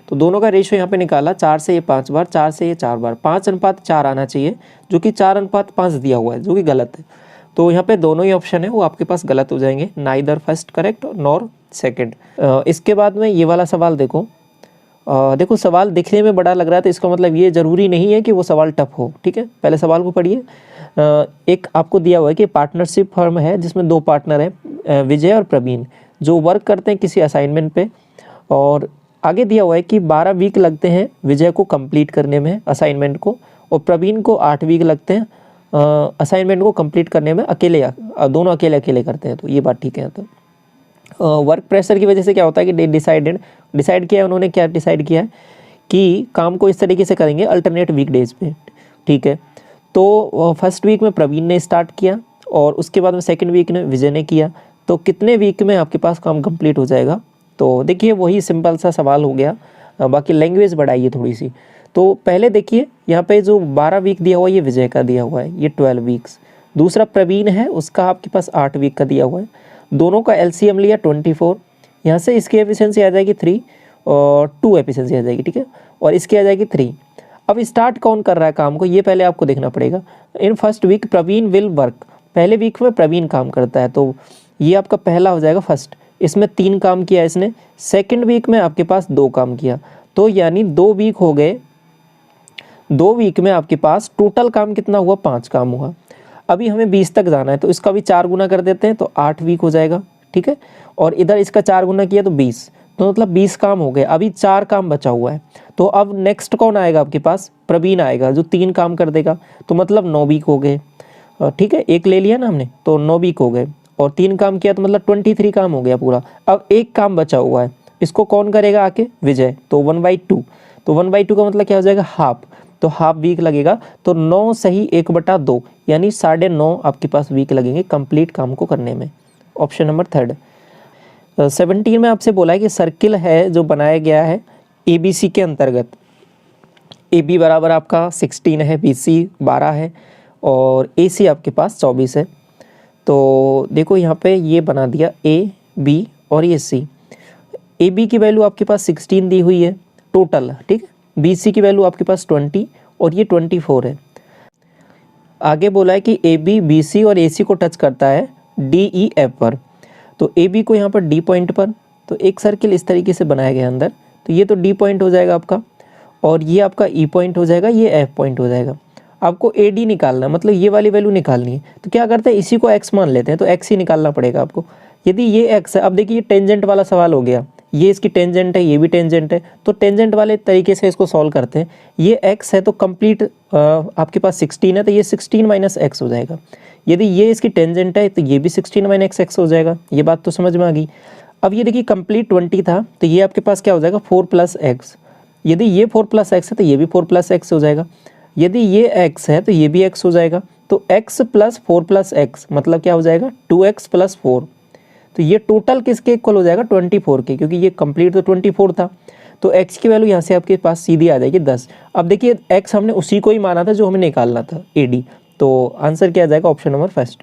तो दोनों का रेशियो यहाँ पे निकाला, 4 से ये 5 बार, 4 से ये 4 बार, 5:4 आना चाहिए, जो कि 4:5 दिया हुआ है, जो कि गलत है। तो यहाँ पे दोनों ही ऑप्शन है वो आपके पास गलत हो जाएंगे, neither first correct nor second. इसके बाद में ये वाला सवाल देखो, देखो सवाल दिखने में बड़ा लग रहा है, तो इसका मतलब ये ज़रूरी नहीं है कि वो सवाल टफ हो, ठीक है। पहले सवाल को पढ़िए। एक आपको दिया हुआ है कि पार्टनरशिप फर्म है जिसमें 2 पार्टनर हैं, विजय और प्रवीण, जो वर्क करते हैं किसी असाइनमेंट पे, और आगे दिया हुआ है कि 12 वीक लगते हैं विजय को कंप्लीट करने में असाइनमेंट को, और प्रवीण को 8 वीक लगते हैं असाइनमेंट को कंप्लीट करने में, अकेले दोनों अकेले करते हैं। तो ये बात ठीक है। तो वर्क प्रेशर की वजह से क्या होता है कि डिसाइड किया है उन्होंने, क्या डिसाइड किया है कि काम को इस तरीके से करेंगे अल्टरनेट वीक डेज पे, ठीक है। तो फर्स्ट वीक में प्रवीण ने स्टार्ट किया और उसके बाद में सेकंड वीक में विजय ने किया, तो कितने वीक में आपके पास काम कंप्लीट हो जाएगा। तो देखिए वही सिंपल सा सवाल हो गया, बाकी लैंग्वेज बढ़ाइए थोड़ी सी। तो पहले देखिए यहाँ पे जो 12 वीक दिया हुआ है ये विजय का दिया हुआ है, ये 12 वीक्स। दूसरा प्रवीण है, उसका आपके पास 8 वीक का दिया हुआ है। दोनों का एलसीएम लिया 24, यहाँ से इसकी एफिशिएंसी आ जाएगी 3 और 2 एफिशिएंसी आ जाएगी, ठीक है, और इसकी आ जाएगी 3। अब स्टार्ट कौन कर रहा है काम को, ये पहले आपको देखना पड़ेगा। In first week Praveen will work, पहले वीक में प्रवीण काम करता है, तो ये आपका पहला हो जाएगा फर्स्ट, इसमें 3 काम किया इसने। सेकंड वीक में आपके पास 2 काम किया, तो यानी 2 वीक हो गए। 2 वीक में आपके पास टोटल काम कितना हुआ, 5 काम हुआ। अभी हमें 20 तक जाना है, तो इसका भी 4 गुना कर देते हैं, तो 8 वीक हो जाएगा, ठीक है। और इधर इसका 4 गुना किया तो 20, तो मतलब 20 काम हो गए। अभी 4 काम बचा हुआ है, तो अब नेक्स्ट कौन आएगा आपके पास, प्रवीण आएगा जो 3 काम कर देगा, तो मतलब 9 वीक हो गए, ठीक है। 1 ले लिया ना हमने, तो 9 वीक हो गए, और 3 काम किया तो मतलब 23 काम हो गया पूरा। अब 1 काम बचा हुआ है, इसको कौन करेगा आके, विजय, तो 1/2। तो 1/2 का मतलब क्या हो जाएगा, हाफ, तो हाफ वीक लगेगा। तो 9 सही 1/2, यानी 9.5 आपके पास वीक लगेंगे कंप्लीट काम को करने में। Option number third. 17 में आपसे बोला है कि सर्किल है जो बनाया गया है ABC के अंतर्गत। AB बराबर आपका 16 है, BC 12 है और AC आपके पास 24 है। तो देखो यहाँ पे ये बना दिया AB और ये C। AB की वैल्यू आपके पास 16 दी हुई है टोटल, ठीक है। BC की वैल्यू आपके पास 20 और ये 24 है। आगे बोला है कि AB BC और AC को टच करता है DEF पर। तो AB को यहाँ पर D पॉइंट पर, तो एक सर्किल इस तरीके से बनाया गया अंदर, तो ये तो D पॉइंट हो जाएगा आपका और ये आपका E पॉइंट हो जाएगा, ये F पॉइंट हो जाएगा। आपको AD निकालना है, मतलब ये वाली वैल्यू निकालनी है। तो क्या करते हैं, इसी को x मान लेते हैं, तो x ही निकालना पड़ेगा आपको। यदि ये x है, अब देखिए ये टेंजेंट वाला सवाल हो गया, ये इसकी टेंजेंट है, ये भी टेंजेंट है, तो टेंजेंट वाले तरीके से इसको सॉल्व करते हैं। ये x है तो कंप्लीट आपके पास 16 है, तो ये 16 माइनस x हो जाएगा। यदि ये इसकी टेंजेंट है तो ये भी 16 माइनस x हो जाएगा। ये बात तो समझ में आ गई। अब ये देखिए कंप्लीट 20 था, तो ये आपके पास क्या हो जाएगा 4 प्लस एक्स। यदि ये 4 प्लस एक्स है तो ये भी 4 प्लस एक्स हो जाएगा। यदि ये x है तो ये भी x हो जाएगा। तो x प्लस 4 प्लस एक्स मतलब क्या हो जाएगा 2x प्लस 4। तो ये टोटल किसके इक्वल हो जाएगा 24 के, क्योंकि ये कंप्लीट तो 24 था। तो x की वैल्यू यहाँ से आपके पास सीधी आ जाएगी 10। अब देखिए x हमने उसी को ही माना था जो हमें निकालना था AD। तो आंसर क्या आ जाएगा ऑप्शन नंबर फर्स्ट।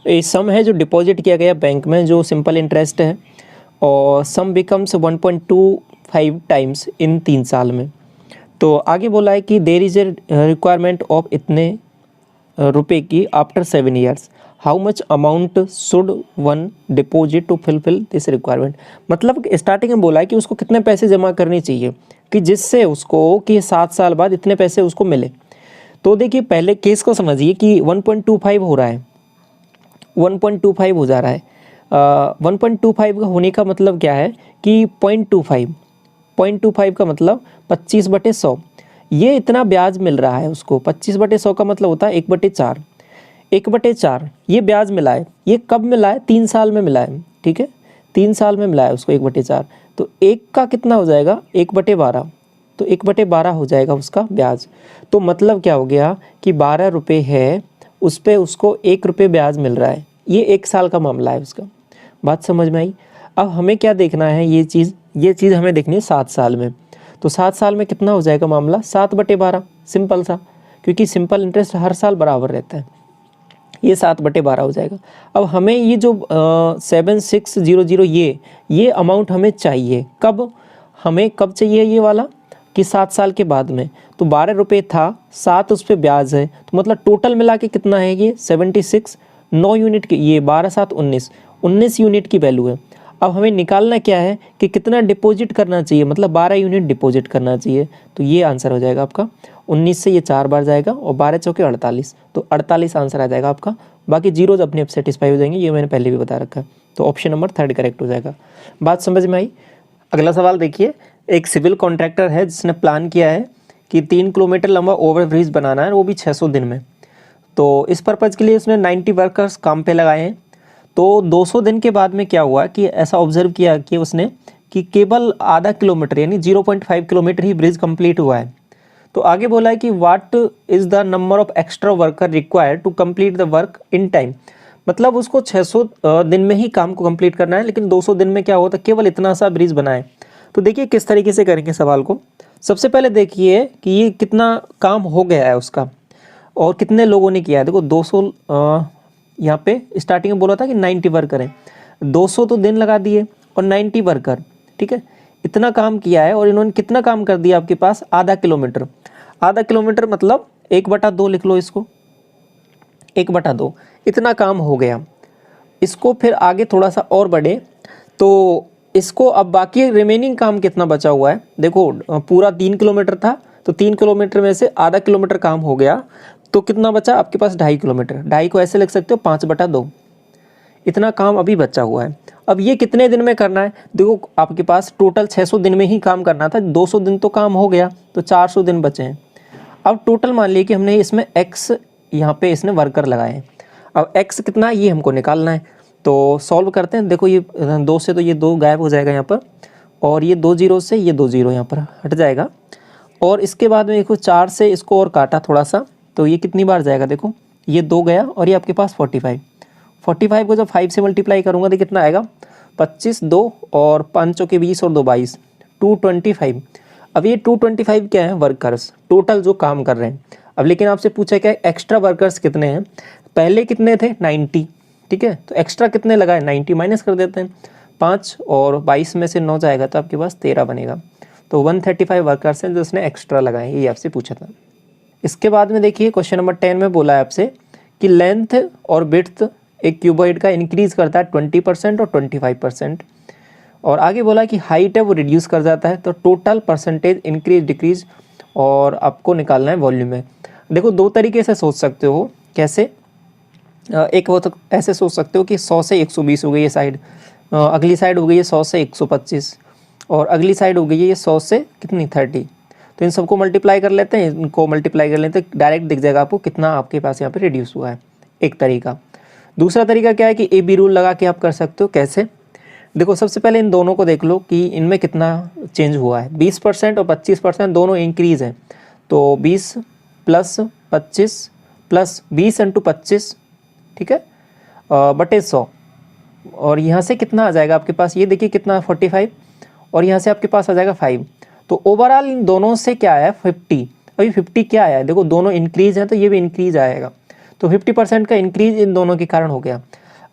ये सम है जो डिपॉजिट किया गया बैंक में, जो सिंपल इंटरेस्ट है और सम बिकम्स 1.25 टाइम्स इन 3 साल में। तो आगे बोला है कि there is a requirement of इतने रुपए की after 7 years, how much amount should one deposit to fulfil this requirement. मतलब स्टार्टिंग में बोला है कि उसको कितने पैसे जमा करने चाहिए कि जिससे उसको कि 7 साल बाद इतने पैसे उसको मिले। तो देखिए पहले केस को समझिए कि 1.25 हो रहा है, 1.25 हो जा रहा है। 1.25 का होने का मतलब क्या है कि 0.25 का मतलब 25/100। ये इतना ब्याज मिल रहा है उसको। 25/100 का मतलब होता है 1/4। 1/4 ये ब्याज मिला है। ये कब मिला है 3 साल में मिला है, ठीक है। 3 साल में मिला है उसको 1/4। तो 1 का कितना हो जाएगा 1/12। तो 1/12 हो जाएगा उसका ब्याज। तो मतलब क्या हो गया कि 12 रुपये है, उस पर उसको 1 रुपये ब्याज मिल रहा है। ये 1 साल का मामला है उसका। बात समझ में आई। अब हमें क्या देखना है, ये चीज़ हमें देखनी है 7 साल में। तो 7 साल में कितना हो जाएगा मामला 7/12, सिंपल सा, क्योंकि सिंपल इंटरेस्ट हर साल बराबर रहता है। ये 7/12 हो जाएगा। अब हमें ये जो 7600 ये अमाउंट हमें चाहिए कब, हमें कब चाहिए ये वाला कि 7 साल के बाद में। तो 12 रुपये था, 7 उस पर ब्याज है, तो मतलब टोटल मिला के कितना है ये 76, 9 यूनिट की, ये 12 7 19 यूनिट की वैल्यू है। अब हमें निकालना क्या है कि कितना डिपॉजिट करना चाहिए, मतलब 12 यूनिट डिपॉजिट करना चाहिए। तो ये आंसर हो जाएगा आपका 19 से ये 4 बार जाएगा और 12 चौके 48, तो 48 आंसर आ जाएगा आपका। बाकी जीरोज अपने आप सेटिस्फाई हो जाएंगे, ये मैंने पहले भी बता रखा है। तो ऑप्शन नंबर थर्ड करेक्ट हो जाएगा। बात समझ में आई। अगला सवाल देखिए, एक सिविल कॉन्ट्रैक्टर है जिसने प्लान किया है कि 3 किलोमीटर लंबा ओवरब्रिज बनाना है, वो भी 600 दिन में। तो इस पर्पज़ के लिए उसने 90 वर्कर्स काम पे लगाए हैं। तो 200 दिन के बाद में क्या हुआ कि ऐसा ऑब्जर्व किया कि उसने कि केवल आधा किलोमीटर यानी 0.5 किलोमीटर ही ब्रिज कंप्लीट हुआ है। तो आगे बोला है कि what is the number of extra worker required to complete the work in time. मतलब उसको 600 दिन में ही काम को कंप्लीट करना है, लेकिन 200 दिन में क्या होता है केवल इतना सा ब्रिज बनाए। तो देखिए किस तरीके से करेंगे सवाल को। सबसे पहले देखिए कि ये कितना काम हो गया है उसका और कितने लोगों ने किया है। देखो 200 यहाँ पे स्टार्टिंग में बोला था कि 90 वर्कर हैं, 200 तो दिन लगा दिए और 90 वर्कर, ठीक है, इतना काम किया है। और इन्होंने कितना काम कर दिया आपके पास आधा किलोमीटर। आधा किलोमीटर मतलब 1/2 लिख लो इसको, 1/2 इतना काम हो गया। इसको फिर आगे थोड़ा सा और बढ़े तो इसको अब बाकी रिमेनिंग काम कितना बचा हुआ है। देखो पूरा 3 किलोमीटर था, तो 3 किलोमीटर में से आधा किलोमीटर काम हो गया, तो कितना बचा आपके पास 2.5 किलोमीटर। 2.5 को ऐसे लिख सकते हो 5/2, इतना काम अभी बचा हुआ है। अब ये कितने दिन में करना है, देखो आपके पास टोटल 600 दिन में ही काम करना था, 200 दिन तो काम हो गया, तो 400 दिन बचे हैं। अब टोटल मान लिया कि हमने इसमें x यहाँ पे इसने वर्कर लगाए हैं। अब x कितना ये हमको निकालना है, तो सॉल्व करते हैं। देखो ये 2 से तो ये 2 गायब हो जाएगा यहाँ पर, और ये 2 जीरो से ये 2 जीरो यहाँ पर हट जाएगा। और इसके बाद में देखो 4 से इसको और काटा थोड़ा सा, तो ये कितनी बार जाएगा, देखो ये 2 गया और ये आपके पास 45 को जब 5 से मल्टीप्लाई करूँगा तो कितना आएगा, 25, 2 और 5 के 20 और 2 22, 225। अब ये 225 क्या है, वर्कर्स टोटल जो काम कर रहे हैं। अब लेकिन आपसे पूछा क्या है, एक्स्ट्रा वर्कर्स कितने हैं, पहले कितने थे 90, ठीक है, तो एक्स्ट्रा कितने लगाए 90 माइनस कर देते हैं, 5 और 22 में से 9 जाएगा तो आपके पास 13 बनेगा। तो 135 वर्कर्स हैं जो उसने एक्स्ट्रा लगाए, ये आपसे पूछा था। इसके बाद में देखिए क्वेश्चन नंबर 10 में बोला है आपसे कि लेंथ और विड्थ एक क्यूबॉइड का इंक्रीज करता है 20% और 25%, और आगे बोला कि हाइट है वो रिड्यूस कर जाता है, तो टोटल परसेंटेज इंक्रीज डिक्रीज और आपको निकालना है वॉल्यूम में। देखो 2 तरीके से सोच सकते हो, कैसे, एक वो तो ऐसे सोच सकते हो कि 100 से 120 हो गई ये साइड, अगली साइड हो गई है 100 से 125 और अगली साइड हो गई है ये 100 से कितनी 30, तो इन सबको मल्टीप्लाई कर लेते हैं, इनको मल्टीप्लाई कर लेते हैं, डायरेक्ट दिख जाएगा आपको कितना आपके पास यहाँ पे रिड्यूस हुआ है, एक तरीका। दूसरा तरीका क्या है कि ए बी रूल लगा के आप कर सकते हो, कैसे, देखो सबसे पहले इन दोनों को देख लो कि इनमें कितना चेंज हुआ है, 20% और 25% दोनों इंक्रीज़ हैं, तो 20 प्लस 25 प्लस 20 इंटू 25, ठीक है, बटे 100, और यहाँ से कितना आ जाएगा आपके पास, ये देखिए कितना 45 और यहाँ से आपके पास आ जाएगा 5, तो ओवरऑल इन दोनों से क्या आया 50। अभी 50 क्या आया है, देखो दोनों इंक्रीज़ हैं तो ये भी इंक्रीज़ आएगा, तो 50% का इंक्रीज़ इन दोनों के कारण हो गया।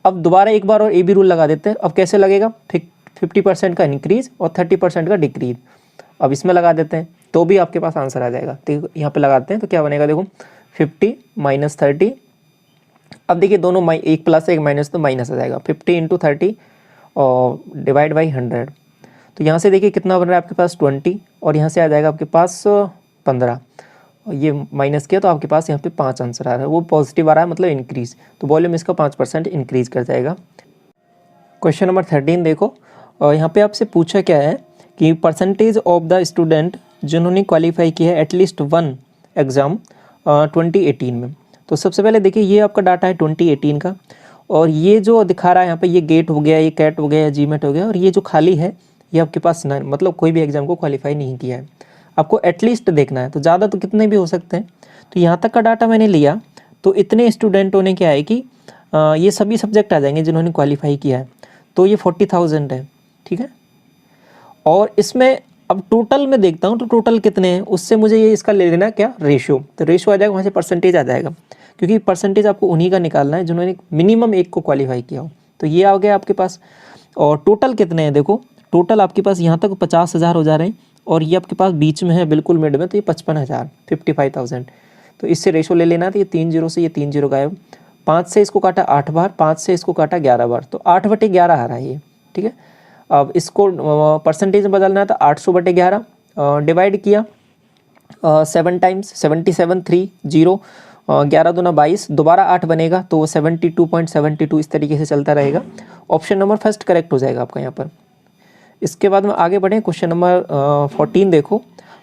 अब दोबारा एक बार और ए बी रूल लगा देते हैं, अब कैसे लगेगा, 50% का इंक्रीज़ और 30% का डिक्रीज, अब इसमें लगा देते हैं तो भी आपके पास आंसर आ जाएगा। तो यहाँ पे लगाते हैं तो क्या बनेगा, देखो 50 माइनस 30, अब देखिए दोनों एक प्लस एक माइनस तो माइनस आ जाएगा, 50 इंटू 30 और डिवाइड बाई 100, तो यहाँ से देखिए कितना बन रहा है आपके पास 20 और यहाँ से आ जाएगा आपके पास 15, ये माइनस किया तो आपके पास यहाँ पे 5 आंसर आ रहा है, वो पॉजिटिव आ रहा है मतलब इंक्रीज़, तो वॉल्यूम इसका 5% इंक्रीज़ कर जाएगा। क्वेश्चन नंबर 13 देखो, और यहाँ पे आपसे पूछा क्या है कि परसेंटेज ऑफ द स्टूडेंट जिन्होंने क्वालिफाई किया है एटलीस्ट 1 एग्ज़ाम 2018 में। तो सबसे पहले देखिए ये आपका डाटा है 2018 का, और ये जो दिखा रहा है यहाँ पे ये गेट हो गया, ये कैट हो गया, या जीमेट हो गया, और ये जो खाली है ये आपके पास ना, मतलब कोई भी एग्ज़ाम को क्वालिफाई नहीं किया है, आपको एटलीस्ट देखना है, तो ज़्यादा तो कितने भी हो सकते हैं। तो यहाँ तक का डाटा मैंने लिया, तो इतने स्टूडेंटों ने क्या है कि ये सभी सब्जेक्ट आ जाएंगे जिन्होंने क्वालिफाई किया है, तो ये 40,000 है, ठीक है। और इसमें अब टोटल में देखता हूँ तो टोटल कितने हैं, उससे मुझे ये इसका ले लेना क्या, रेशियो, तो रेशियो आ जाएगा, वहाँ से परसेंटेज आ जाएगा, क्योंकि परसेंटेज आपको उन्हीं का निकालना है जिन्होंने मिनिमम एक को क्वालिफाई किया हो। तो ये आ गया आपके पास, और टोटल कितने हैं, देखो टोटल आपके पास यहाँ तक 50,000 हो जा रहे हैं, और ये आपके पास बीच में है बिल्कुल मिड में, तो ये 55,000, 55,000, तो इससे रेशो ले लेना। तो ये 3 0 से ये 3 0 गायब, 5 से इसको काटा 8 बार, 5 से इसको काटा 11 बार, तो 8/11 आ रहा है ये, ठीक है। अब इसको परसेंटेज में बदलना है तो 800/11 डिवाइड किया 7 टाइम्स, 77 3 0, 11 दूना 22, दोबारा 8 बनेगा तो 72.72 इस तरीके से चलता रहेगा। ऑप्शन नंबर फर्स्ट करेक्ट हो जाएगा आपका यहाँ पर। इसके बाद में आगे बढ़ें, क्वेश्चन नंबर 14 देखो,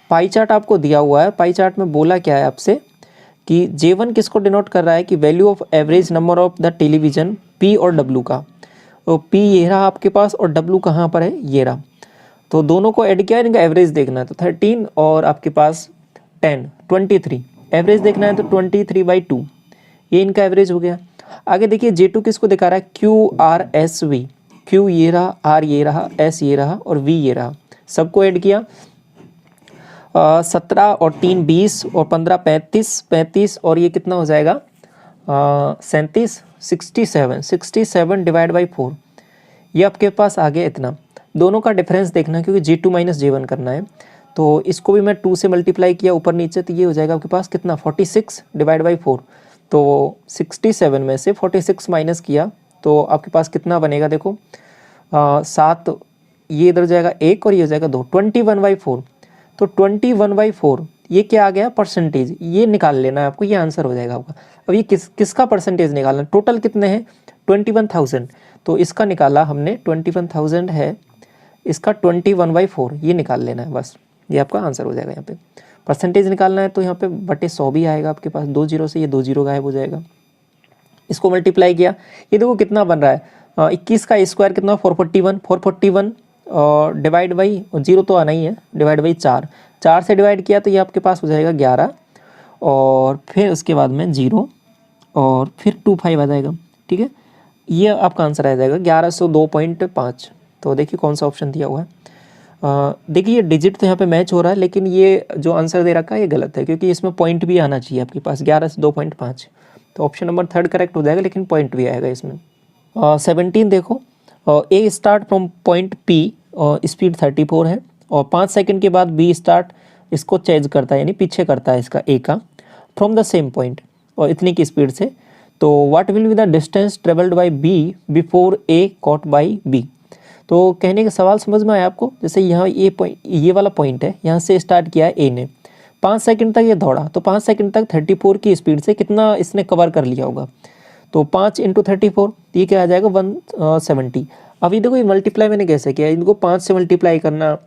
पाई चार्ट आपको दिया हुआ है। पाई चार्ट में बोला क्या है आपसे कि J1 किसको डिनोट कर रहा है कि value of average number of the television P और W का, तो P ये रहा आपके पास और W कहाँ पर है, ये रहा, तो दोनों को ऐड किया है, इनका एवरेज देखना है, तो 13 और आपके पास 10 23, एवरेज देखना है तो 23/2, ये इनका एवरेज हो गया। आगे देखिए J2 किसको दिखा रहा है, QRSV, Q ये रहा, R ये रहा, S ये रहा और V ये रहा, सबको ऐड किया, 17 और 3 20 और 15 35 और ये कितना हो जाएगा 37, 67 डिवाइड बाई 4, ये आपके पास आ गया इतना। दोनों का डिफरेंस देखना क्योंकि J2 माइनस J1 करना है, तो इसको भी मैं 2 से मल्टीप्लाई किया ऊपर नीचे, तो ये हो जाएगा आपके पास कितना 46 डिवाइड बाई 4, तो 67 में से 46 माइनस किया तो आपके पास कितना बनेगा, देखो 7, ये इधर जाएगा 1 और ये हो जाएगा 2, 21/4, तो 21/4 ये क्या आ गया परसेंटेज, ये निकाल लेना है आपको, ये आंसर हो जाएगा आपका। अब ये किसका परसेंटेज निकालना, टोटल कितने हैं 21,000, तो इसका निकाला हमने 21,000 है, इसका 21/4 ये निकाल लेना है बस, ये आपका आंसर हो जाएगा। यहाँ पे परसेंटेज निकालना है तो यहाँ पे बटे 100 भी आएगा आपके पास, 2 0 से ये 2 0 गायब हो जाएगा। इसको मल्टीप्लाई किया, ये देखो कितना बन रहा है 21 का स्क्वायर कितना 441 और डिवाइड बाई 0 तो आना ही है, डिवाइड बाई 4 से डिवाइड किया तो ये आपके पास हो जाएगा 11 और फिर उसके बाद में 0 और फिर 25 आ जाएगा। ठीक है, ये आपका आंसर आ जाएगा 1102.5। तो देखिए कौन सा ऑप्शन दिया हुआ है। देखिए ये डिजिट तो यहाँ पे मैच हो रहा है, लेकिन ये जो आंसर दे रखा है ये गलत है, क्योंकि इसमें पॉइंट भी आना चाहिए आपके पास 1102.5। तो ऑप्शन नंबर 3 करेक्ट हो जाएगा, लेकिन पॉइंट भी आएगा इसमें। 17 देखो, a start from point P, speed 34 है, और 5 सेकंड के बाद बी स्टार्ट इसको चेंज करता है, यानी पीछे करता है इसका ए का, फ्रॉम द सेम पॉइंट, और इतनी की स्पीड से। तो what will be the distance travelled by B before A caught by B. तो कहने का सवाल समझ में आया आपको। जैसे यहाँ ये वाला पॉइंट है, यहाँ से स्टार्ट किया है ए ने, 5 सेकंड तक ये दौड़ा, तो 5 सेकंड तक 34 की स्पीड से कितना इसने कवर कर लिया होगा। तो 5 × 34 ये क्या आ जाएगा 170। अब ये देखो ये मल्टीप्लाई मैंने कैसे किया, इनको 5 से मल्टीप्लाई करना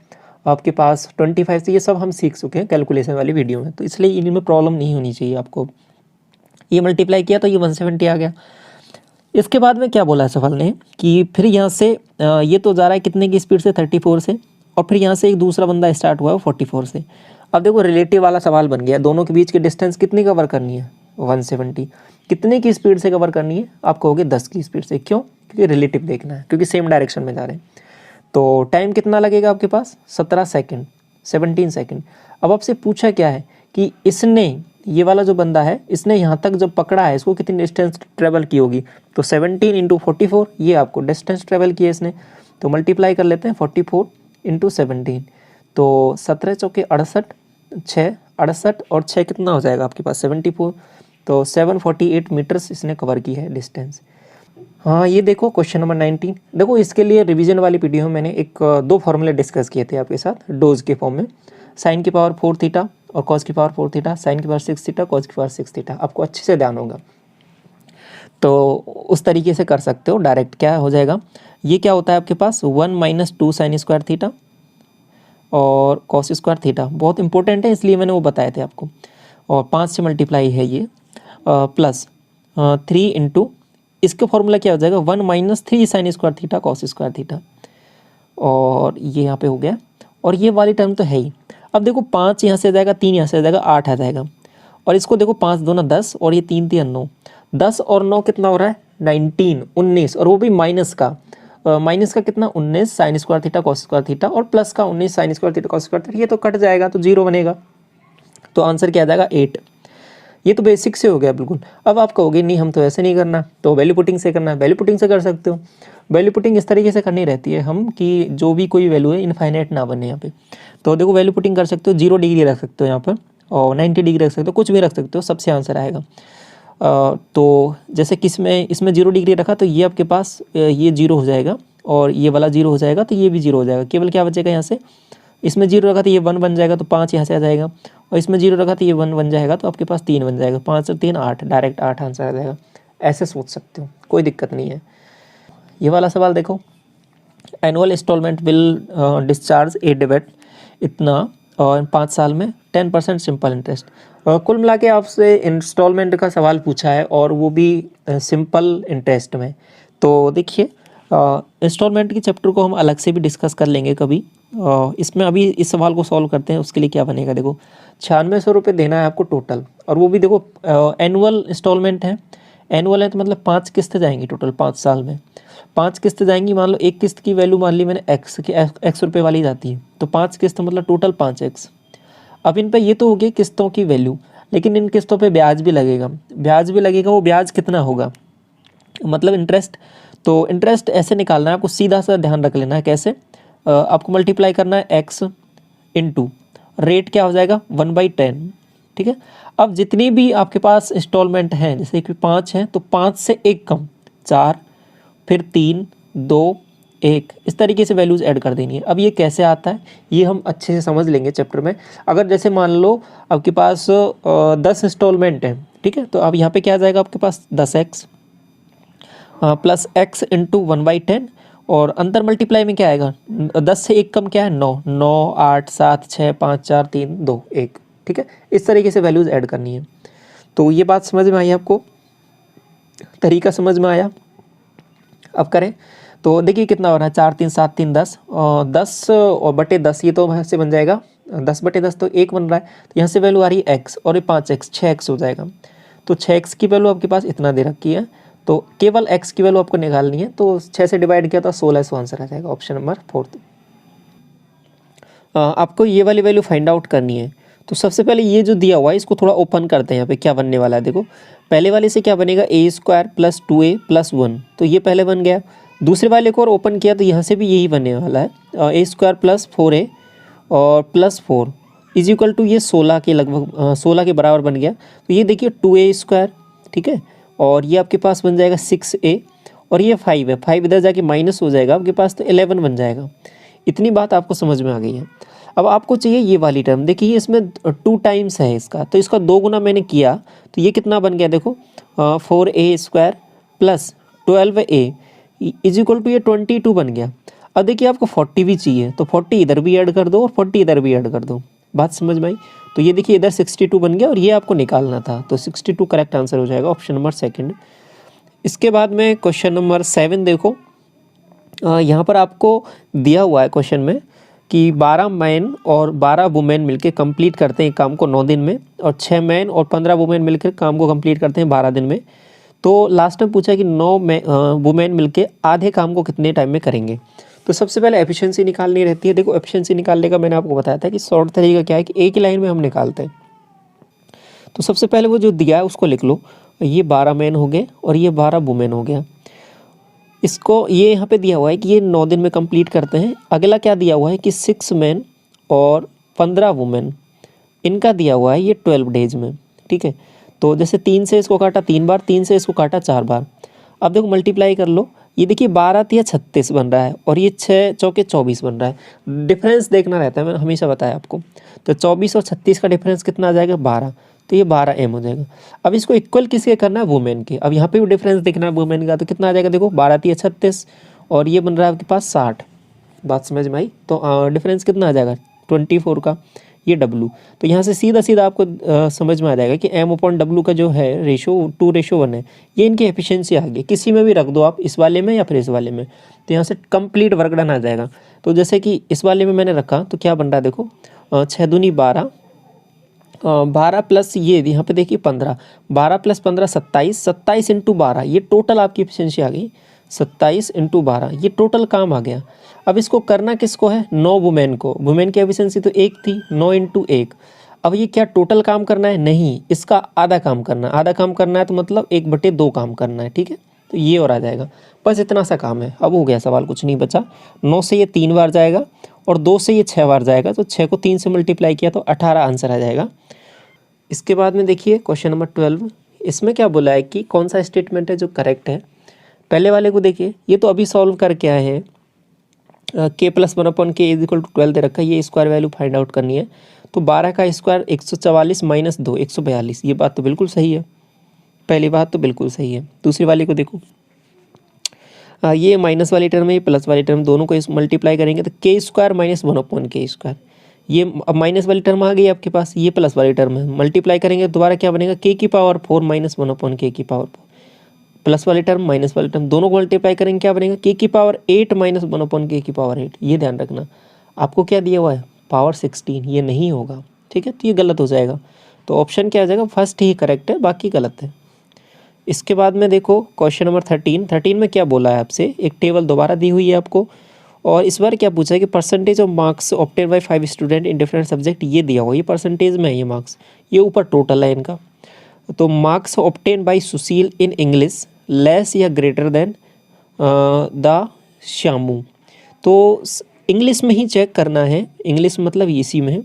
आपके पास 25 से, ये सब हम सीख चुके हैं कैलकुलेशन वाली वीडियो में, तो इसलिए इनमें प्रॉब्लम नहीं होनी चाहिए आपको। ये मल्टीप्लाई किया तो ये 170 आ गया। इसके बाद में क्या बोला है सवाल ने कि फिर यहाँ से ये तो जा रहा है कितने की स्पीड से 34 से, और फिर यहाँ से एक दूसरा बंदा स्टार्ट हुआ है 44 से। अब देखो रिलेटिव वाला सवाल बन गया, दोनों के बीच की डिस्टेंस कितनी कवर करनी है 170। कितने की स्पीड से कवर करनी है, आप कहोगे 10 की स्पीड से। क्यों? क्योंकि रिलेटिव देखना है, क्योंकि सेम डायरेक्शन में जा रहे हैं। तो टाइम कितना लगेगा आपके पास 17 सेकेंड, 17 सेकेंड। अब आपसे पूछा क्या है कि इसने, ये वाला जो बंदा है, इसने यहाँ तक जब पकड़ा है इसको कितनी डिस्टेंस ट्रेवल की होगी। तो 17 × 44 ये आपको डिस्टेंस ट्रेवल की है इसने। तो मल्टीप्लाई कर लेते हैं 44 × 17। तो 17 चौके 68, 6 68 और 6 कितना हो जाएगा आपके पास 74। तो 748 मीटर्स इसने कवर की है डिस्टेंस। हाँ ये देखो क्वेश्चन नंबर 19। देखो इसके लिए रिवीजन वाली वीडियो में मैंने एक 2 फॉर्मूले डिस्कस किए थे आपके साथ डोज के फॉर्म में, साइन की पावर 4 थीटा और कॉस की पावर 4 थीटा, साइन की पावर 6 थीटा, कॉस की पावर 6 थीटा। आपको अच्छे से ध्यान होगा, तो उस तरीके से कर सकते हो। डायरेक्ट क्या हो जाएगा, ये क्या होता है आपके पास 1 - 2 साइन स्क्वायर थीटा और कॉस स्क्वायर थीटा। बहुत इंपॉर्टेंट है, इसलिए मैंने वो बताए थे आपको। और 5 से मल्टीप्लाई है ये, प्लस 3 इंटू, इसका फॉर्मूला क्या हो जाएगा 1 - 3 sine square theta cos square theta. और ये यहाँ पे हो गया, और ये वाली टर्म तो है ही। अब देखो 5 यहाँ से आ जाएगा, 3 यहाँ से आ जाएगा, 8 आ जाएगा। और इसको देखो 5 दूना 10 और ये 3 3 9, 10 और 9 कितना हो रहा है 19, 19, और वो भी माइनस का, माइनस का कितना 19 sine square theta cos square theta, और प्लस का 19 sine square theta cos square theta. ये तो कट जाएगा तो 0 बनेगा। तो आंसर क्या आ जाएगा 8। ये तो बेसिक से हो गया बिल्कुल। अब आप कहोगे नहीं हम तो ऐसे नहीं करना, तो वैल्यू पुटिंग से करना है। वैल्यू पुटिंग से कर सकते हो। वैल्यू पुटिंग इस तरीके से करनी रहती है हम कि जो भी कोई वैल्यू है इनफाइनाइट ना बने यहाँ पे। तो देखो वैल्यू पुटिंग कर सकते हो, 0 डिग्री रख सकते हो यहाँ पर, और 90 डिग्री रख सकते हो, कुछ भी रख सकते हो, सबसे आंसर आएगा। तो जैसे इसमें 0 डिग्री रखा तो ये आपके पास ये 0 हो जाएगा, और ये वाला 0 हो जाएगा, तो ये भी 0 हो जाएगा। केवल क्या बचेगा यहाँ से, इसमें 0 रखा तो ये 1 बन जाएगा, तो 5 यहाँ से आ जाएगा, और इसमें 0 रखा तो ये 1 बन जाएगा, तो आपके पास 3 बन जाएगा। 5 और 3 8, डायरेक्ट 8 आंसर आ जाएगा। ऐसे सोच सकते हो, कोई दिक्कत नहीं है। ये वाला सवाल देखो, annual instalment will discharge a debit इतना और 5 साल में 10% सिंपल इंटरेस्ट। कुल मिला के आपसे इंस्टॉलमेंट का सवाल पूछा है, और वो भी सिंपल इंटरेस्ट में। तो देखिए इंस्टॉलमेंट की चैप्टर को हम अलग से भी डिस्कस कर लेंगे कभी। इसमें अभी इस सवाल को सॉल्व करते हैं। उसके लिए क्या बनेगा, देखो 9600 रुपये देना है आपको टोटल, और वो भी देखो एनुअल इंस्टॉलमेंट है। एनुअल है तो मतलब 5 किस्तें जाएंगी टोटल 5 साल में। 5 किस्तें जाएंगी, मान लो एक किस्त की वैल्यू मान ली मैंने एक्स रुपये वाली जाती है, तो 5 किस्त मतलब टोटल 5x। अब इन पे ये तो हो गई किस्तों की वैल्यू, लेकिन इन किस्तों पे ब्याज भी लगेगा। ब्याज भी लगेगा, वो ब्याज कितना होगा मतलब इंटरेस्ट। तो इंटरेस्ट ऐसे निकालना है आपको, सीधा सा ध्यान रख लेना है कैसे। आपको मल्टीप्लाई करना है x इंटू रेट क्या हो जाएगा 1/10। ठीक है। अब जितनी भी आपके पास इंस्टॉलमेंट हैं, जैसे कि 5 हैं तो 5 से 1 कम 4, फिर 3 2 1, इस तरीके से वैल्यूज़ ऐड कर देनी है। अब ये कैसे आता है ये हम अच्छे से समझ लेंगे चैप्टर में। अगर जैसे मान लो आपके पास 10 इंस्टॉलमेंट हैं, ठीक है, तो अब यहाँ पे क्या आ जाएगा आपके पास 10x प्लस x इंटू 1/10, और अंतर मल्टीप्लाई में क्या आएगा 10 से 1 कम क्या है 9, 9 8 7 6 5 4 3 2 1। ठीक है, इस तरीके से वैल्यूज़ ऐड करनी है। तो ये बात समझ में आई आपको, तरीका समझ में आया। अब करें तो देखिए कितना हो रहा है 4 3 7 3 10, 10 और बटे 10 ये तो वहाँ से बन जाएगा 10/10 तो 1 बन रहा है, तो यहाँ से वैल्यू आ रही है x और ये 5x 6x हो जाएगा। तो 6x की वैल्यू आपके पास इतना दे रखी है, तो केवल x की वैल्यू आपको निकालनी है, तो 6 से डिवाइड किया तो 16 सो आंसर आ जाएगा ऑप्शन नंबर 4। आपको ये वाली वैल्यू फाइंड आउट करनी है। तो सबसे पहले ये जो दिया हुआ है इसको थोड़ा ओपन करते हैं, यहाँ पे क्या बनने वाला है देखो। पहले वाले से क्या बनेगा, a² + 2a + 1, तो ये पहले बन गया। दूसरे वाले को और ओपन किया तो यहाँ से भी यही बनने वाला है, a² + 4a और +4 = ये 16 के लगभग 16 के बराबर बन गया। तो ये देखिए 2a², ठीक है, और ये आपके पास बन जाएगा 6a, और ये 5 है, 5 इधर जाके माइनस हो जाएगा आपके पास, तो 11 बन जाएगा। इतनी बात आपको समझ में आ गई है। अब आपको चाहिए ये वाली टर्म, देखिए इसमें 2 टाइम्स है इसका, तो इसका 2 गुना मैंने किया तो ये कितना बन गया देखो, 4a² + 12a = ये 22 बन गया। अब देखिए आपको 40 भी चाहिए, तो 40 इधर भी ऐड कर दो और 40 इधर भी ऐड कर दो। बात समझ में आई? तो ये देखिए इधर 62 बन गया और ये आपको निकालना था, तो 62 करेक्ट आंसर हो जाएगा ऑप्शन नंबर 2। इसके बाद में क्वेश्चन नंबर 7 देखो। यहाँ पर आपको दिया हुआ है क्वेश्चन में कि 12 मैन और 12 वुमेन मिलकर कंप्लीट करते हैं काम को 9 दिन में, और 6 मैन और 15 वुमेन मिलकर काम को कंप्लीट करते हैं 12 दिन में। तो लास्ट में पूछा कि 9 वुमेन मिलकर आधे काम को कितने टाइम में करेंगे। तो सबसे पहले एफिशिएंसी निकालनी रहती है। देखो एफिशिएंसी निकालने का मैंने आपको बताया था कि शॉर्ट तरीका क्या है कि एक ही लाइन में हम निकालते हैं। तो सबसे पहले वो जो दिया है उसको लिख लो, ये 12 मैन हो गए और ये 12 वुमेन हो गया। इसको ये यहाँ पे दिया हुआ है कि ये 9 दिन में कंप्लीट करते हैं। अगला क्या दिया हुआ है कि 6 मैन और 15 वुमेन, इनका दिया हुआ है ये 12 डेज में, ठीक है। तो जैसे 3 से इसको काटा 3 बार, 3 से इसको काटा 4 बार। अब देखो मल्टीप्लाई कर लो, ये देखिए 12 × 36 बन रहा है और ये 6 × 24 बन रहा है। डिफरेंस देखना रहता है, मैंने हमेशा बताया आपको। तो 24 और 36 का डिफरेंस कितना आ जाएगा, 12, तो ये 12 m हो जाएगा। अब इसको इक्वल किसके करना है, वुमेन के। अब यहाँ पे भी डिफरेंस देखना है वुमेन का, तो कितना आ जाएगा देखो, 12 × 36 और ये बन रहा है आपके पास 60। बात समझ में आई? तो डिफरेंस कितना आ जाएगा 24 का, ये W। तो यहाँ से सीधा सीधा आपको समझ में आ जाएगा कि m/W का जो है रेशो 2:1 है। ये इनकी एफिशिएंसी आ गई, किसी में भी रख दो आप, इस वाले में या फिर इस वाले में, तो यहाँ से कंप्लीट वर्क डन आ जाएगा। तो जैसे कि इस वाले में मैंने रखा तो क्या बन रहा है देखो, 6 दूनी 12, 12 प्लस ये यहाँ पे देखिए 15, 12 + 15 27, 27 × 12, ये टोटल आपकी एफिशिएंसी आ गई। 27 × 12 ये टोटल काम आ गया। अब इसको करना किसको है, 9 वुमेन को। वुमेन की एफिशिएंसी तो 1 थी, 9 × 1। अब ये क्या टोटल काम करना है, नहीं, इसका आधा काम करना है। आधा काम करना है तो मतलब 1/2 काम करना है, ठीक है। तो ये और आ जाएगा, बस इतना सा काम है। अब हो गया सवाल, कुछ नहीं बचा। 9 से ये 3 बार जाएगा और 2 से ये 6 बार जाएगा, तो 6 को 3 से मल्टीप्लाई किया तो 18 आंसर आ जाएगा। इसके बाद में देखिए क्वेश्चन नंबर 12, इसमें क्या बोला है कि कौन सा स्टेटमेंट है जो करेक्ट है। पहले वाले को देखिए, ये तो अभी सॉल्व करके आए हैं। k + 1/k = 12 दे रखा है, ये स्क्वायर वैल्यू फाइंड आउट करनी है। तो 12 का स्क्वायर 144 - 2 142, ये बात तो बिल्कुल सही है। पहली बात तो बिल्कुल सही है। दूसरी वाली को देखो, ये माइनस वाली टर्म है, ये प्लस वाली टर्म, दोनों को इस मल्टीप्लाई करेंगे तो k² - 1/k², ये अब माइनस वाली टर्म आ गई आपके पास, ये प्लस वाली टर्म है, मल्टीप्लाई करेंगे दोबारा क्या बनेगा, k⁴ - 1/k⁴, प्लस वाली टर्म माइनस वाली टर्म दोनों को मल्टीप्लाई करेंगे क्या बनेगा, k⁴ 8 - 1/k⁴। ये ध्यान रखना, आपको क्या दिया हुआ है, पावर 16, ये नहीं होगा, ठीक है, तो ये गलत हो जाएगा। तो ऑप्शन क्या आ जाएगा, फर्स्ट ही करेक्ट है, बाकी गलत है। इसके बाद में देखो क्वेश्चन नंबर 13 में क्या बोला है आपसे, एक टेबल दोबारा दी हुई है आपको, और इस बार क्या पूछा है कि percentage of marks obtain bye 5 student in different subject, ये दिया हुआ, ये परसेंटेज में है ये मार्क्स, ये ऊपर टोटल है इनका। तो marks obtain bye Sushil in English less या ग्रेटर देन द श्यामू। तो इंग्लिश में ही चेक करना है, इंग्लिश मतलब इसी में है।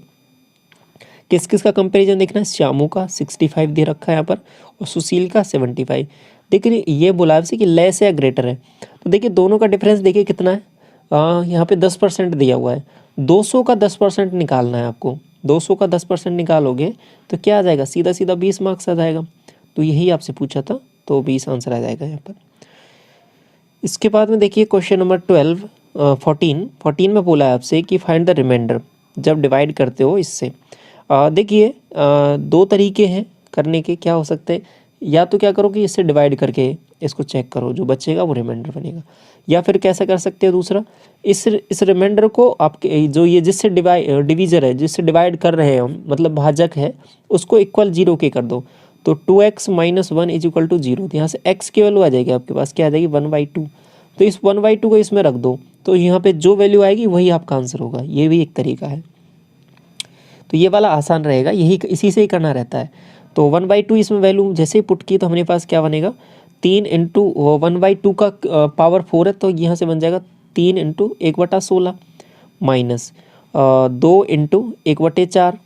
किस किस का कंपैरिजन देखना है, श्यामू का 65 दे रखा है यहाँ पर और सुशील का 75। देखिए ये बोला आपसे कि लेस या ग्रेटर है, तो देखिए दोनों का डिफरेंस देखिए कितना है, यहाँ पे 10% दिया हुआ है। 200 का 10% निकालना है आपको, 200 का 10% निकालोगे तो क्या आ जाएगा, सीधा सीधा 20 मार्क्स आ जाएगा। तो यही आपसे पूछा था, तो 20 आंसर आ जाएगा यहाँ पर। इसके बाद में देखिए क्वेश्चन नंबर 14 में बोला है आपसे कि फाइंड द रिमाइंडर, जब डिवाइड करते हो इससे। देखिए 2 तरीके हैं करने के, क्या हो सकते हैं, या तो क्या करो कि इससे डिवाइड करके इसको चेक करो, जो बचेगा वो रिमाइंडर बनेगा। या फिर कैसा कर सकते हो दूसरा, इस रिमाइंडर को आपके जो ये जिससे डिवीजर है, जिससे डिवाइड कर रहे हैं हम, मतलब भाजक है, उसको इक्वल 0 के कर दो। तो 2x - 1 इज इक्वल टू 0। तो यहाँ से x की वैल्यू आ जाएगी आपके पास, क्या आ जाएगी 1/2। तो इस 1/2 को इसमें रख दो, तो यहाँ पे जो वैल्यू आएगी वही आपका आंसर होगा। ये भी एक तरीका है। तो ये वाला आसान रहेगा, यही इसी से ही करना रहता है। तो 1/2 इसमें वैल्यू जैसे ही पुट की तो हमारे पास क्या बनेगा, 3 इंटू 1/2 का पावर 4 है, तो यहाँ से बन जाएगा 3 into 1/16 minus 2 into 1/4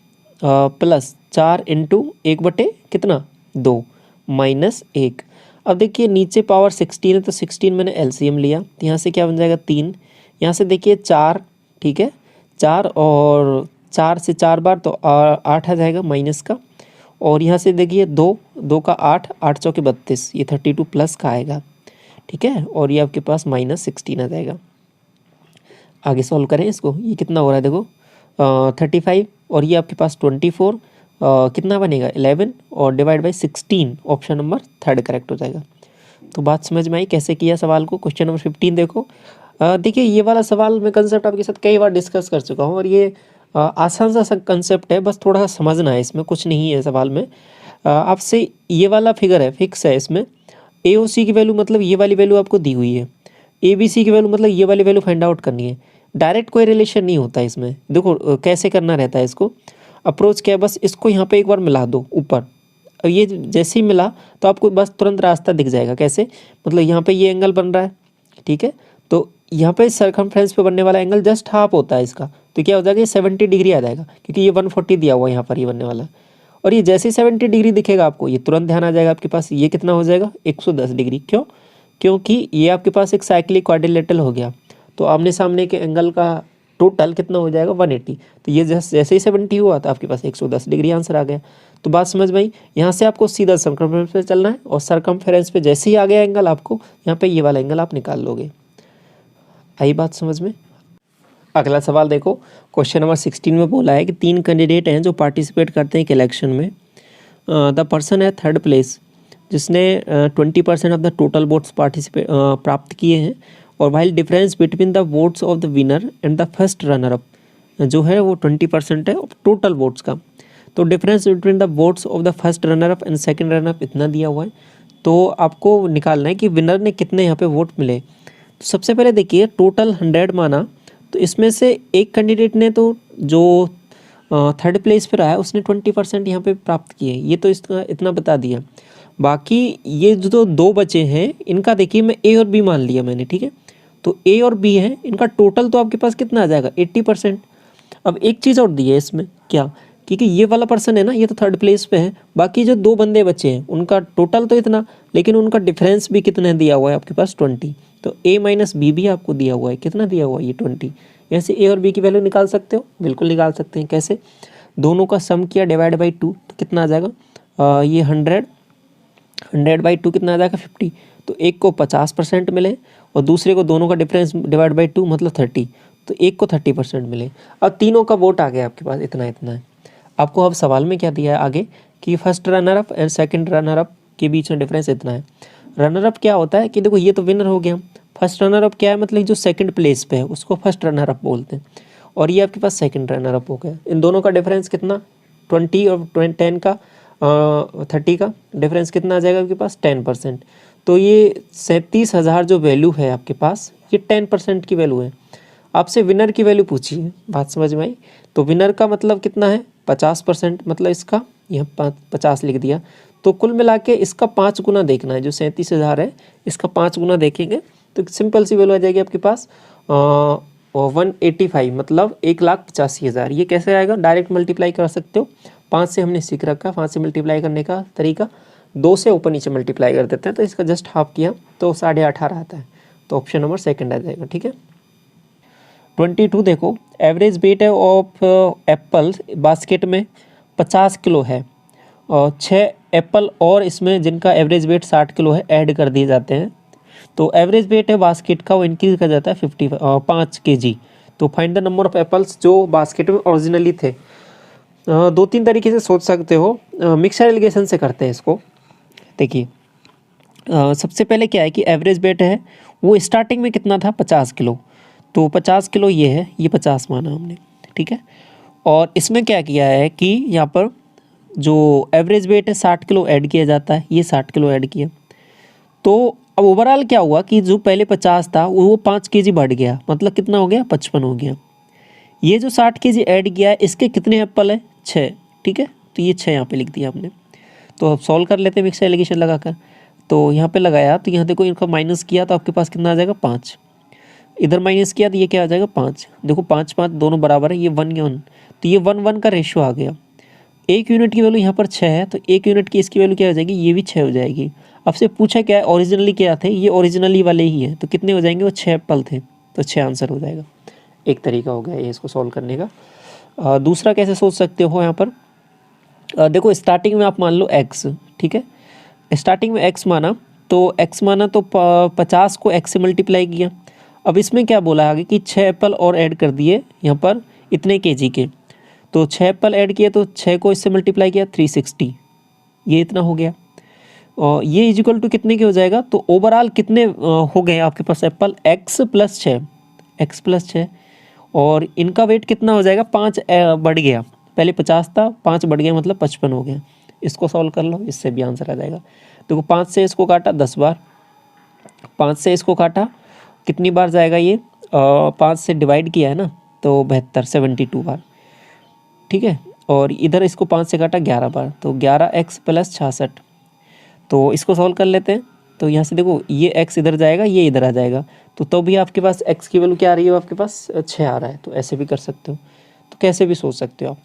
plus 4 into 1 कितना 2 माइनस 1। अब देखिए नीचे पावर 16 है, तो 16 मैंने एलसीएम लिया, तो यहाँ से क्या बन जाएगा 3, यहाँ से देखिए 4, ठीक है 4 और 4 से 4 बार तो 8 आ जाएगा माइनस का, और यहाँ से देखिए 2 का 8, 8 चौके 32, ये 32 प्लस का आएगा, ठीक है, और ये आपके पास -16 आ जाएगा। आगे सॉल्व करें इसको, ये कितना हो रहा है देखो 35, और ये आपके पास 24, कितना बनेगा 11, और divide by 16, option number 3 correct हो जाएगा। तो बात समझ में आई कैसे किया सवाल को। क्वेश्चन नंबर 15 देखो, देखिए ये वाला सवाल मैं कंसेप्ट आपके साथ कई बार डिस्कस कर चुका हूँ, और ये आसान सा कंसेप्ट है, बस थोड़ा सा समझना है, इसमें कुछ नहीं है सवाल में। आपसे ये वाला फिगर है, फिक्स है, इसमें ए ओ सी की वैल्यू मतलब ये वाली वैल्यू आपको दी हुई है, ए बी सी की वैल्यू मतलब ये वाली वैल्यू फाइंड आउट करनी है। डायरेक्ट कोई रिलेशन नहीं होता इसमें। देखो कैसे करना रहता है इसको, अप्रोच क्या है, बस इसको यहाँ पे एक बार मिला दो ऊपर, और ये जैसे ही मिला तो आपको बस तुरंत रास्ता दिख जाएगा। कैसे, मतलब यहाँ पे ये एंगल बन रहा है, ठीक है, तो यहाँ पे सरकमफ्रेंस पे बनने वाला एंगल जस्ट हाफ होता है इसका, तो क्या हो जाएगा, ये 70 डिग्री आ जाएगा, क्योंकि ये 140 दिया हुआ है यहाँ पर ये बनने वाला। और ये जैसे ही 70 डिग्री दिखेगा आपको, ये तुरंत ध्यान आ जाएगा आपके पास, ये कितना हो जाएगा 110 डिग्री। क्यों, क्योंकि ये आपके पास एक साइक्लिक क्वाड्रिलेटरल हो गया, तो आमने सामने के एंगल का टोटल कितना हो जाएगा 180। तो ये जैसे ही 70 हुआ तो आपके पास 110 डिग्री आंसर आ गया। तो बात समझ में आई, यहाँ से आपको सीधा सरकमफ्रेंस पे चलना है, और सरकमफ्रेंस पे जैसे ही आ गया एंगल आपको, यहाँ पे ये वाला एंगल आप निकाल लोगे। आई बात समझ में। अगला सवाल देखो, क्वेश्चन नंबर 16 में बोला है कि 3 कैंडिडेट हैं जो पार्टिसिपेट करते हैं एक इलेक्शन में। द पर्सन है 3rd प्लेस, जिसने 20% ऑफ द टोटल वोट्स प्राप्त किए हैं, और while difference between the votes of the winner and the first runner up जो है वो 20% है टोटल वोट्स का। तो difference between the votes of the first runner up and second runner up इतना दिया हुआ है, तो आपको निकालना है कि विनर ने कितने यहाँ पे वोट मिले। तो सबसे पहले देखिए टोटल 100 माना, तो इसमें से एक कैंडिडेट ने तो जो 3rd प्लेस पर आया उसने 20% यहाँ पे प्राप्त किए, ये तो इसका इतना बता दिया। बाकी ये जो 2 बचे हैं इनका देखिए मैं ए और बी मान लिया मैंने, ठीक है, तो ए और बी है, इनका टोटल तो आपके पास कितना आ जाएगा 80%। अब एक चीज़ और दी है इसमें, क्या, क्योंकि ये वाला पर्सन है ना, ये तो 3rd प्लेस पे है, बाकी जो 2 बंदे बचे हैं उनका टोटल तो इतना, लेकिन उनका डिफरेंस भी कितना दिया हुआ है आपके पास 20। तो ए माइनस बी भी आपको दिया हुआ है, कितना दिया हुआ है ये 20। ऐसे ए और बी की वैल्यू निकाल सकते हो, बिल्कुल निकाल सकते हैं। कैसे, दोनों का सम किया डिवाइड बाई 2 तो कितना आ जाएगा, ये 100/2 कितना आ जाएगा 50। तो एक को 50% मिले और दूसरे को, दोनों का डिफरेंस डिवाइड बाई 2 मतलब 30, तो एक को 30% मिले। अब तीनों का वोट आ गया आपके पास, इतना इतना है। आपको अब सवाल में क्या दिया है आगे कि first runner up and second runner up के बीच में डिफरेंस इतना है। रनर अप क्या होता है कि देखो ये तो विनर हो गया, फर्स्ट रनर अप क्या है, मतलब जो सेकंड प्लेस पे है उसको फर्स्ट रनर अप बोलते हैं, और ये आपके पास सेकंड रनर अप हो गया। इन दोनों का डिफरेंस कितना 20 और 10 का 30 का डिफरेंस कितना आ जाएगा आपके पास 10%। तो ये 37,000 जो वैल्यू है आपके पास, ये 10% की वैल्यू है। आपसे विनर की वैल्यू पूछी है, बात समझ में आई। तो विनर का मतलब कितना है 50%, मतलब इसका यहाँ 50 लिख दिया। तो कुल मिला के इसका 5 गुना देखना है, जो 37,000 है इसका 5 गुना देखेंगे तो सिंपल सी वैल्यू आ जाएगी आपके पास 185, मतलब 1,85,000। ये कैसे आएगा, डायरेक्ट मल्टीप्लाई कर सकते हो, 5 से हमने सीख रखा, 5 से मल्टीप्लाई करने का तरीका, 2 से ऊपर नीचे मल्टीप्लाई कर देते हैं, तो इसका जस्ट हाफ किया तो 18.5 आता है। तो ऑप्शन नंबर सेकंड आ जाएगा, ठीक है। 22 देखो, एवरेज वेट है ऑफ एप्पल बास्केट में 50 किलो है, और 6 एप्पल और इसमें जिनका एवरेज वेट 60 किलो है ऐड कर दिए जाते हैं। तो एवरेज वेट है बास्केट का वो इंक्रीज कर जाता है 5 kg। तो find the number of apples जो बास्केट में ओरिजिनली थे। 2-3 तरीके से सोच सकते हो, मिक्सर एलिगेशन से करते हैं इसको। देखिए सबसे पहले क्या है कि एवरेज वेट है वो स्टार्टिंग में कितना था 50 किलो, तो 50 किलो ये है, ये 50 माना हमने, ठीक है। और इसमें क्या किया है कि यहाँ पर जो एवरेज वेट है 60 किलो ऐड किया जाता है, ये 60 किलो ऐड किया। तो अब ओवरऑल क्या हुआ कि जो पहले 50 था वो 5 केजी बढ़ गया, मतलब कितना हो गया 55 हो गया। ये जो 60 केजी ऐड किया है इसके कितने एप्पल है 6, ठीक है, तो ये 6 यहाँ पे लिख दिया हमने। तो अब सॉल्व कर लेते हैं मिक्स एलिगेशन लगाकर। तो यहाँ पे लगाया तो यहाँ देखो इनका माइनस किया तो आपके पास कितना आ जाएगा 5, इधर माइनस किया तो ये क्या आ जाएगा 5। देखो 5 5 दोनों बराबर है, ये 1 1, तो ये 1 1 का रेशियो आ गया। 1 यूनिट की वैल्यू यहाँ पर 6 है, तो 1 यूनिट की इसकी वैल्यू क्या हो जाएगी, ये भी 6 हो जाएगी। अब से पूछा क्या है ओरिजिनली क्या थे, ये ओरिजिनली वाले ही है, तो कितने हो जाएंगे, वो 6 एप्पल थे, तो 6 आंसर हो जाएगा। एक तरीका हो गया ये इसको सॉल्व करने का। दूसरा कैसे सोच सकते हो यहाँ पर, देखो स्टार्टिंग में आप मान लो x, ठीक है, स्टार्टिंग में x माना तो 50 को x से मल्टीप्लाई किया। अब इसमें क्या बोला आगे कि 6 एप्पल और ऐड कर दिए यहाँ पर इतने केजी के, तो 6 एप्पल ऐड किए तो 6 को इससे मल्टीप्लाई किया 360, ये इतना हो गया। और ये इजिकल टू कितने के हो जाएगा, तो ओवरऑल कितने हो गए आपके पास एप्पल, x प्लस 6, और इनका वेट कितना हो जाएगा 5 बढ़ गया, पहले 50 था 5 बढ़ गया मतलब 55 हो गया। इसको सॉल्व कर लो, इससे भी आंसर आ जाएगा। देखो 5 से इसको काटा 10 बार, 5 से इसको काटा कितनी बार जाएगा ये, 5 से डिवाइड किया है ना, तो 72 72 बार, ठीक है। और इधर इसको 5 से काटा 11 बार, तो 11x प्लस 66। तो इसको सॉल्व कर लेते हैं। तो यहाँ से देखो ये x इधर जाएगा, ये इधर आ जाएगा, तो भी आपके पास x की वैल्यू क्या आ रही है, आपके पास 6 आ रहा है। तो ऐसे भी कर सकते हो, तो कैसे भी सोच सकते हो आप।